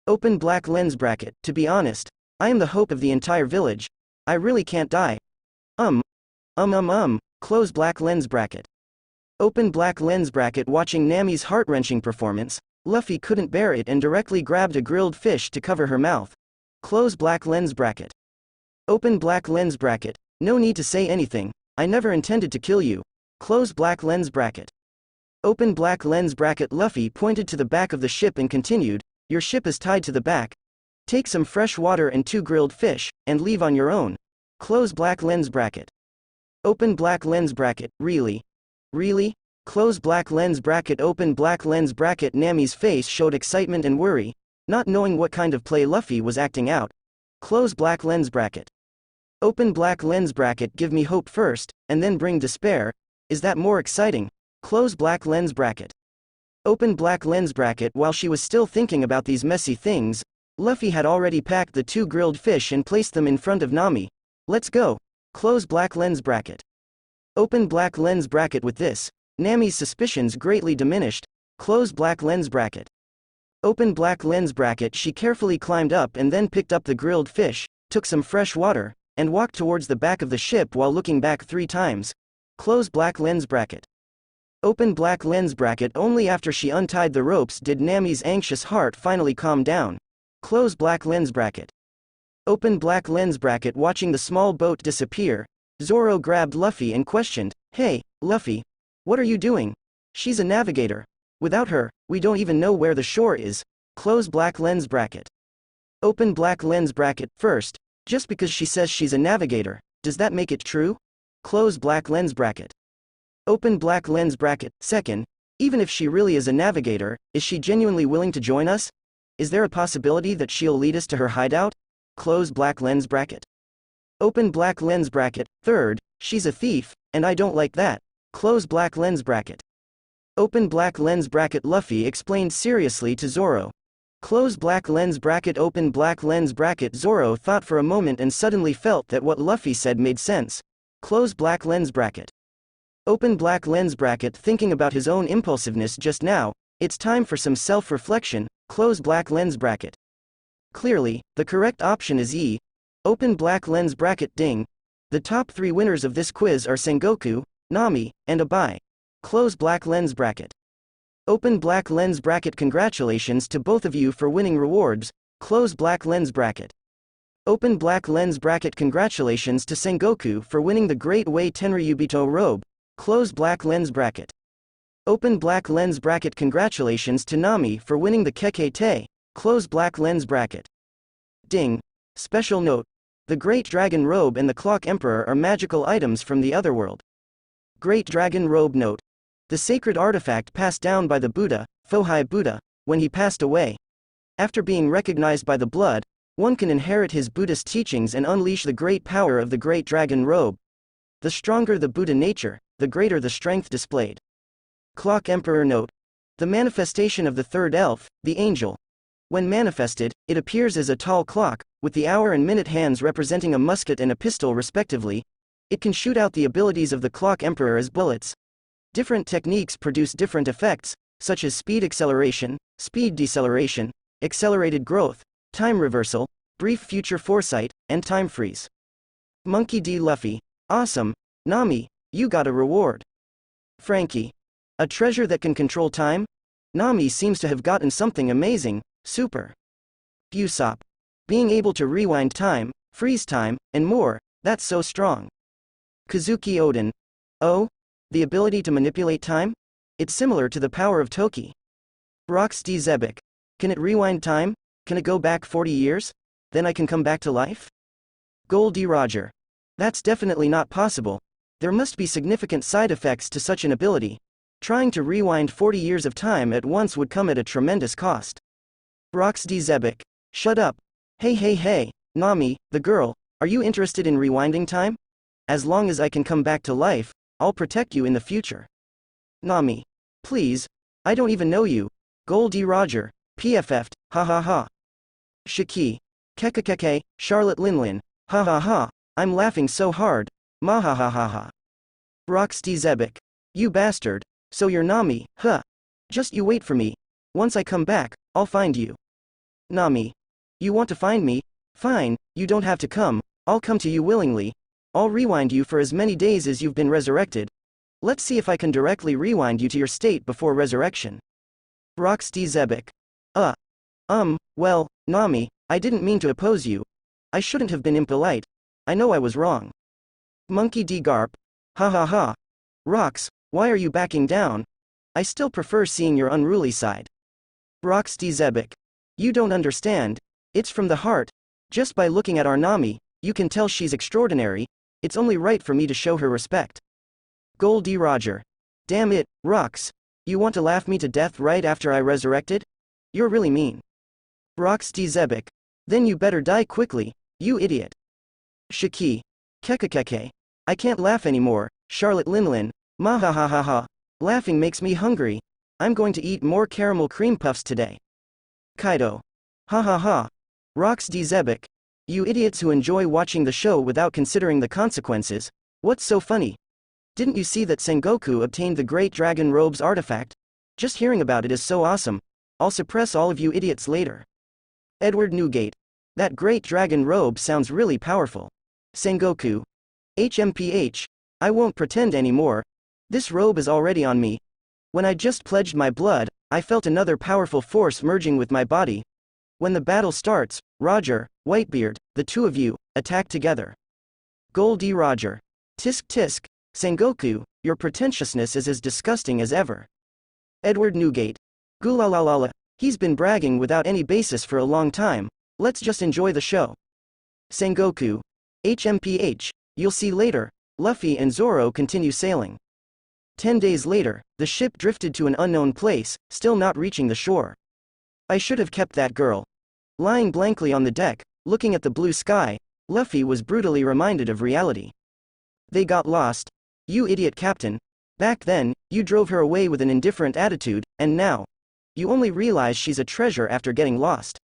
Open black lens bracket. To be honest, I am the hope of the entire village. I really can't die. Close black lens bracket. Open black lens bracket. Watching Nami's heart-wrenching performance, Luffy couldn't bear it and directly grabbed a grilled fish to cover her mouth. Close black lens bracket. Open black lens bracket. No need to say anything. I never intended to kill you. Close black lens bracket. Open black lens bracket. Luffy pointed to the back of the ship and continued, Your ship is tied to the back. Take some fresh water and 2 grilled fish, and leave on your own. Close black lens bracket. Open black lens bracket. Really? Really? Close black lens bracket. Open black lens bracket. Nami's face showed excitement and worry, not knowing what kind of play Luffy was acting out. Close black lens bracket. Open black lens bracket. Give me hope first, and then bring despair. Is that more exciting? Close black lens bracket. Open black lens bracket. While she was still thinking about these messy things, Luffy had already packed the 2 grilled fish and placed them in front of Nami. Let's go. Close black lens bracket. Open black lens bracket. With this, Nami's suspicions greatly diminished. Close black lens bracket. Open black lens bracket. She carefully climbed up and then picked up the grilled fish, took some fresh water, and walked towards the back of the ship while looking back 3 times. Close black lens bracket. Open black lens bracket. Only after she untied the ropes did Nami's anxious heart finally calm down. Close black lens bracket. Open black lens bracket. Watching the small boat disappear, Zoro grabbed Luffy and questioned, Hey, Luffy, what are you doing? She's a navigator. Without her, we don't even know where the shore is. Close black lens bracket. Open black lens bracket. First, just because she says she's a navigator, does that make it true? Close black lens bracket. Open black lens bracket. Second, even if she really is a navigator, is she genuinely willing to join us? Is there a possibility that she'll lead us to her hideout? Close black lens bracket. Open black lens bracket. Third, she's a thief, and I don't like that. Close black lens bracket. Open black lens bracket. Luffy explained seriously to Zoro. Close black lens bracket. Open black lens bracket. Zoro thought for a moment and suddenly felt that what Luffy said made sense. Close black lens bracket. Open black lens bracket. Thinking about his own impulsiveness just now, it's time for some self-reflection. Close black lens bracket. Clearly, the correct option is E. Open black lens bracket. Ding. The top 3 winners of this quiz are Sengoku, Nami, and Abai. Close black lens bracket. Open black lens bracket. Congratulations to both of you for winning rewards. Close black lens bracket. Open black lens bracket. Congratulations to Sengoku for winning the Great Way Tenryubito robe. Close black lens bracket. Open black lens bracket. Congratulations to Nami for winning the Keke Te. Close black lens bracket. Ding. Special note. The Great Dragon Robe and the Clock Emperor are magical items from the Otherworld. Great Dragon Robe. Note. The sacred artifact passed down by the Buddha, Fohai Buddha, when he passed away. After being recognized by the blood, one can inherit his Buddhist teachings and unleash the great power of the Great Dragon Robe. The stronger the Buddha nature, the greater the strength displayed. Clock Emperor. Note. The manifestation of the third elf, the angel. When manifested, it appears as a tall clock, with the hour and minute hands representing a musket and a pistol respectively. It can shoot out the abilities of the Clock Emperor as bullets. Different techniques produce different effects, such as speed acceleration, speed deceleration, accelerated growth, time reversal, brief future foresight, and time freeze. Monkey D. Luffy. Awesome. Nami, you got a reward. Frankie. A treasure that can control time? Nami seems to have gotten something amazing. Super. Usopp. Being able to rewind time, freeze time, and more, that's so strong. Kazuki Odin. Oh? The ability to manipulate time? It's similar to the power of Toki. Rox D. Zebek. Can it rewind time? Can it go back 40 years? Then I can come back to life? Gold D. Roger. That's definitely not possible. There must be significant side effects to such an ability. Trying to rewind 40 years of time at once would come at a tremendous cost. Rox D. Zebek. Shut up. Hey, Nami, the girl, are you interested in rewinding time? As long as I can come back to life, I'll protect you in the future. Nami. Please. I don't even know you. Gold D. Roger. PFF'd, ha ha ha. Shiki. Kekekeke, Charlotte Linlin, ha ha ha, I'm laughing so hard, ma ha ha ha ha. Rox D. Zebek. You bastard, so you're Nami, huh? Just you wait for me. Once I come back, I'll find you. Nami. You want to find me? Fine, you don't have to come, I'll come to you willingly. I'll rewind you for as many days as you've been resurrected. Let's see if I can directly rewind you to your state before resurrection. Rox D. Zebek. Well, Nami, I didn't mean to oppose you. I shouldn't have been impolite. I know I was wrong. Monkey D. Garp. Ha ha ha. Rox, why are you backing down? I still prefer seeing your unruly side. Rox D. Zebek. You don't understand. It's from the heart. Just by looking at our Nami, you can tell she's extraordinary. It's only right for me to show her respect. Gold D. Roger. Damn it, Rox. You want to laugh me to death right after I resurrected? You're really mean. Rox D. Zebek. Then you better die quickly, you idiot. Shiki. Kekekeke. I can't laugh anymore, Charlotte Linlin, ma ha ha ha ha. Laughing makes me hungry. I'm going to eat more caramel cream puffs today. Kaido. Ha ha ha. Rox D. Zebek. You idiots who enjoy watching the show without considering the consequences. What's so funny? Didn't you see that Sengoku obtained the Great Dragon Robe's artifact? Just hearing about it is so awesome. I'll suppress all of you idiots later. Edward Newgate. That Great Dragon Robe sounds really powerful. Sengoku. HMPH. I won't pretend anymore. This robe is already on me. When I just pledged my blood, I felt another powerful force merging with my body. When the battle starts, Roger, Whitebeard, the two of you, attack together. Gold D. Roger. Tisk tisk. Sengoku, your pretentiousness is as disgusting as ever. Edward Newgate. Gulalalala. He's been bragging without any basis for a long time. Let's just enjoy the show. Sengoku. HMPH. You'll see later. Luffy and Zoro continue sailing. 10 days later, the ship drifted to an unknown place, still not reaching the shore. I should have kept that girl. Lying blankly on the deck, looking at the blue sky, Luffy was brutally reminded of reality. They got lost. You idiot captain. Back then, you drove her away with an indifferent attitude, and now, you only realize she's a treasure after getting lost.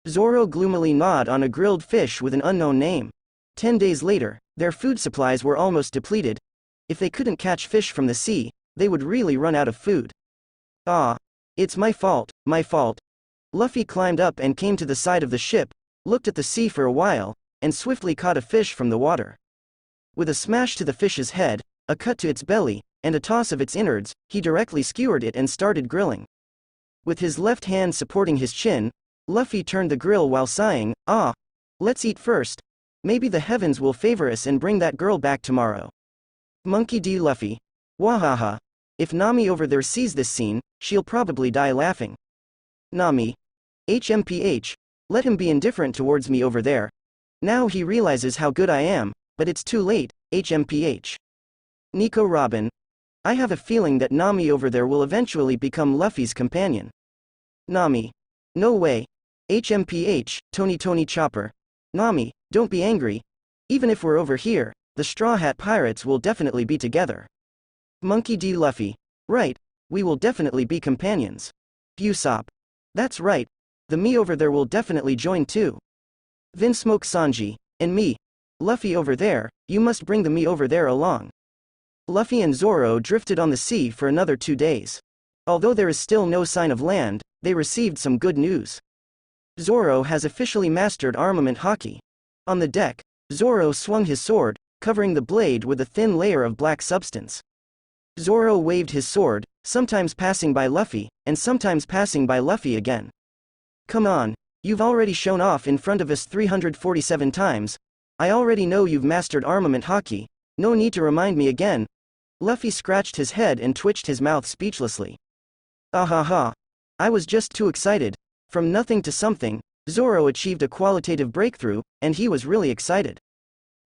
Zoro gloomily gnawed on a grilled fish with an unknown name. 10 days later, their food supplies were almost depleted. If they couldn't catch fish from the sea, they would really run out of food. Ah, it's my fault, my fault. Luffy climbed up and came to the side of the ship, looked at the sea for a while, and swiftly caught a fish from the water. With a smash to the fish's head, a cut to its belly, and a toss of its innards, he directly skewered it and started grilling. With his left hand supporting his chin, Luffy turned the grill while sighing, "Ah, let's eat first. Maybe the heavens will favor us and bring that girl back tomorrow." Monkey D. Luffy. Wahaha. If Nami over there sees this scene, she'll probably die laughing. Nami. HMPH. Let him be indifferent towards me over there. Now he realizes how good I am, but it's too late, HMPH. Nico Robin. I have a feeling that Nami over there will eventually become Luffy's companion. Nami. No way. HMPH, Tony Chopper. Nami, don't be angry. Even if we're over here, the Straw Hat Pirates will definitely be together. Monkey D. Luffy. Right, we will definitely be companions. Usopp. That's right. The me over there will definitely join too. Vinsmoke Sanji. And me. Luffy over there, you must bring the me over there along. Luffy and Zoro drifted on the sea for another 2 days. Although there is still no sign of land, they received some good news. Zoro has officially mastered armament haki. On the deck, Zoro swung his sword, covering the blade with a thin layer of black substance. Zoro waved his sword, sometimes passing by Luffy, and sometimes passing by Luffy again. Come on, you've already shown off in front of us 347 times. I already know you've mastered armament haki, no need to remind me again. Luffy scratched his head and twitched his mouth speechlessly. Ahaha. I was just too excited. From nothing to something, Zoro achieved a qualitative breakthrough, and he was really excited.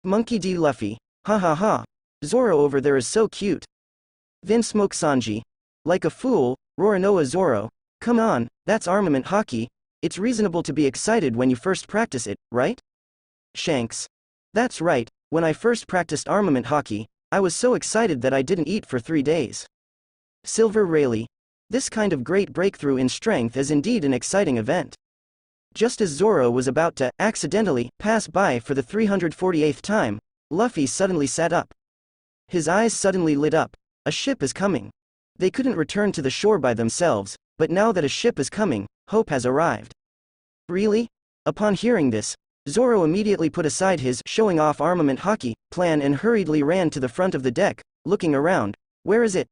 Monkey D. Luffy. Ha ha ha. Zoro over there is so cute. Vinsmoke Sanji. Like a fool, Roronoa Zoro. Come on, that's armament haki. It's reasonable to be excited when you first practice it, right? Shanks. That's right, when I first practiced armament haki, I was so excited that I didn't eat for 3 days. Silver Rayleigh. This kind of great breakthrough in strength is indeed an exciting event. Just as Zoro was about to, accidentally, pass by for the 348th time, Luffy suddenly sat up. His eyes suddenly lit up. A ship is coming. They couldn't return to the shore by themselves, but now that a ship is coming, hope has arrived. Really? Upon hearing this, Zoro immediately put aside his showing off armament haki plan and hurriedly ran to the front of the deck, looking around. Where is it?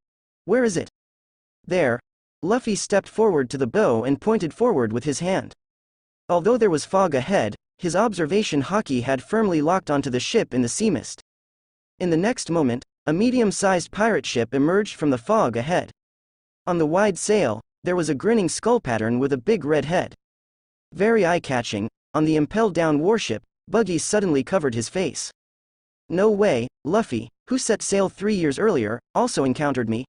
Where is it? There. Luffy stepped forward to the bow and pointed forward with his hand. Although there was fog ahead, his observation haki had firmly locked onto the ship in the sea mist. In the next moment, a medium-sized pirate ship emerged from the fog ahead. On the wide sail, there was a grinning skull pattern with a big red head. Very eye-catching. On the impelled-down warship, Buggy suddenly covered his face. No way, Luffy, who set sail 3 years earlier, also encountered me.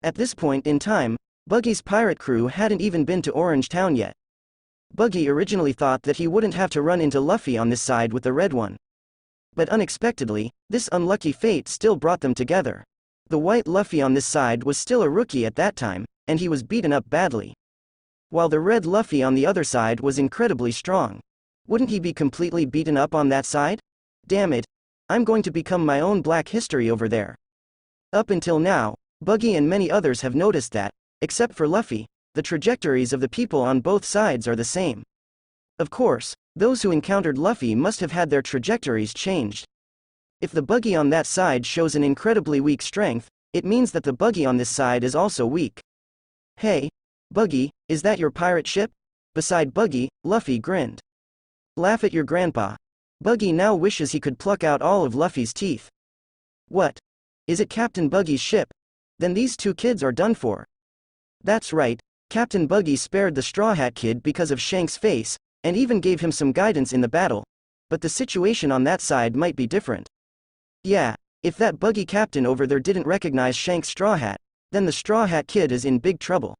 At this point in time, Buggy's pirate crew hadn't even been to Orange Town yet. Buggy originally thought that he wouldn't have to run into Luffy on this side with the red one. But unexpectedly, this unlucky fate still brought them together. The white Luffy on this side was still a rookie at that time, and he was beaten up badly. While the red Luffy on the other side was incredibly strong. Wouldn't he be completely beaten up on that side? Damn it. I'm going to become my own black history over there. Up until now, Buggy and many others have noticed that, except for Luffy, the trajectories of the people on both sides are the same. Of course, those who encountered Luffy must have had their trajectories changed. If the Buggy on that side shows an incredibly weak strength, it means that the Buggy on this side is also weak. Hey, Buggy, is that your pirate ship? Beside Buggy, Luffy grinned. Laugh at your grandpa. Buggy now wishes he could pluck out all of Luffy's teeth. What? Is it Captain Buggy's ship? Then these two kids are done for. That's right, Captain Buggy spared the Straw Hat Kid because of Shank's face, and even gave him some guidance in the battle. But the situation on that side might be different. Yeah, if that Buggy captain over there didn't recognize Shank's Straw Hat, then the Straw Hat Kid is in big trouble.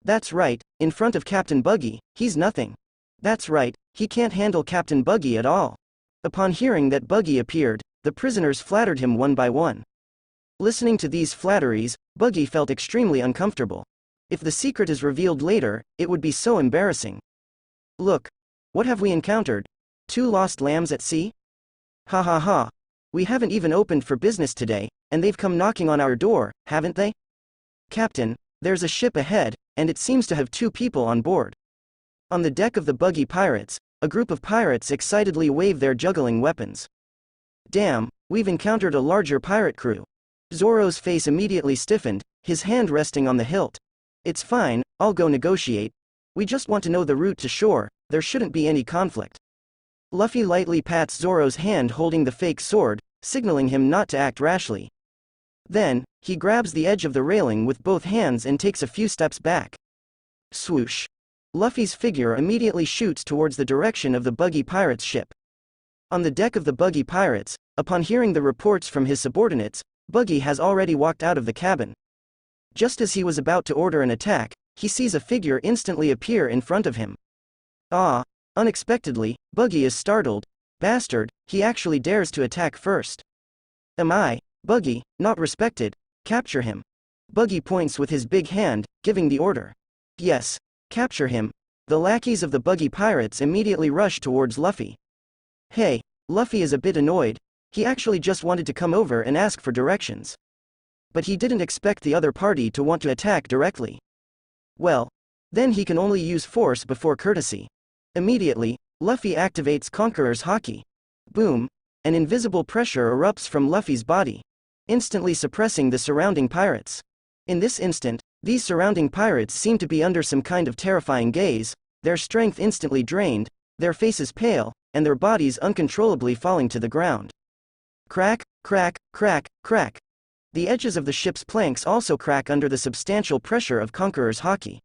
That's right, in front of Captain Buggy, he's nothing. That's right, he can't handle Captain Buggy at all. Upon hearing that Buggy appeared, the prisoners flattered him one by one. Listening to these flatteries, Buggy felt extremely uncomfortable. If the secret is revealed later, it would be so embarrassing. Look. What have we encountered? 2 lost lambs at sea? Ha ha ha. We haven't even opened for business today, and they've come knocking on our door, haven't they? Captain, there's a ship ahead, and it seems to have 2 people on board. On the deck of the Buggy pirates, a group of pirates excitedly wave their juggling weapons. Damn, we've encountered a larger pirate crew. Zoro's face immediately stiffened, his hand resting on the hilt. It's fine, I'll go negotiate. We just want to know the route to shore, there shouldn't be any conflict. Luffy lightly pats Zoro's hand holding the fake sword, signaling him not to act rashly. Then, he grabs the edge of the railing with both hands and takes a few steps back. Swoosh. Luffy's figure immediately shoots towards the direction of the Buggy pirates' ship. On the deck of the Buggy pirates, upon hearing the reports from his subordinates, Buggy has already walked out of the cabin. Just as he was about to order an attack, he sees a figure instantly appear in front of him. Ah! Unexpectedly, Buggy is startled. Bastard, he actually dares to attack first. Am I, Buggy, not respected? Capture him. Buggy points with his big hand, giving the order. Yes, capture him. The lackeys of the Buggy pirates immediately rush towards Luffy. Hey, Luffy is a bit annoyed. He actually just wanted to come over and ask for directions. But he didn't expect the other party to want to attack directly. Well, then he can only use force before courtesy. Immediately, Luffy activates Conqueror's haki. Boom! An invisible pressure erupts from Luffy's body, instantly suppressing the surrounding pirates. In this instant, these surrounding pirates seem to be under some kind of terrifying gaze, their strength instantly drained, their faces pale, and their bodies uncontrollably falling to the ground. Crack, crack, crack, crack. The edges of the ship's planks also crack under the substantial pressure of Conqueror's haki.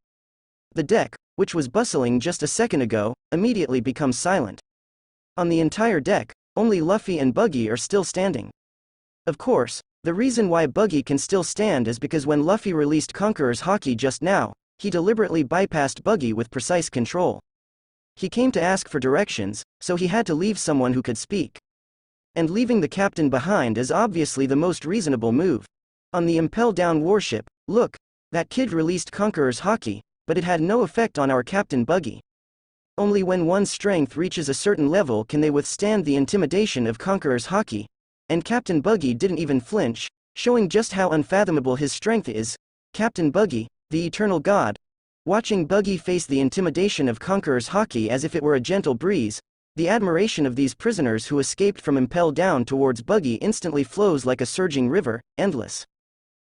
The deck, which was bustling just a second ago, immediately becomes silent. On the entire deck, only Luffy and Buggy are still standing. Of course, the reason why Buggy can still stand is because when Luffy released Conqueror's haki just now, he deliberately bypassed Buggy with precise control. He came to ask for directions, so he had to leave someone who could speak. And leaving the captain behind is obviously the most reasonable move. On the Impel Down warship, look, that kid released Conqueror's haki, but it had no effect on our Captain Buggy. Only when one's strength reaches a certain level can they withstand the intimidation of Conqueror's haki, and Captain Buggy didn't even flinch, showing just how unfathomable his strength is. Captain Buggy, the eternal god. Watching Buggy face the intimidation of Conqueror's haki as if it were a gentle breeze, the admiration of these prisoners who escaped from Impel Down towards Buggy instantly flows like a surging river, endless.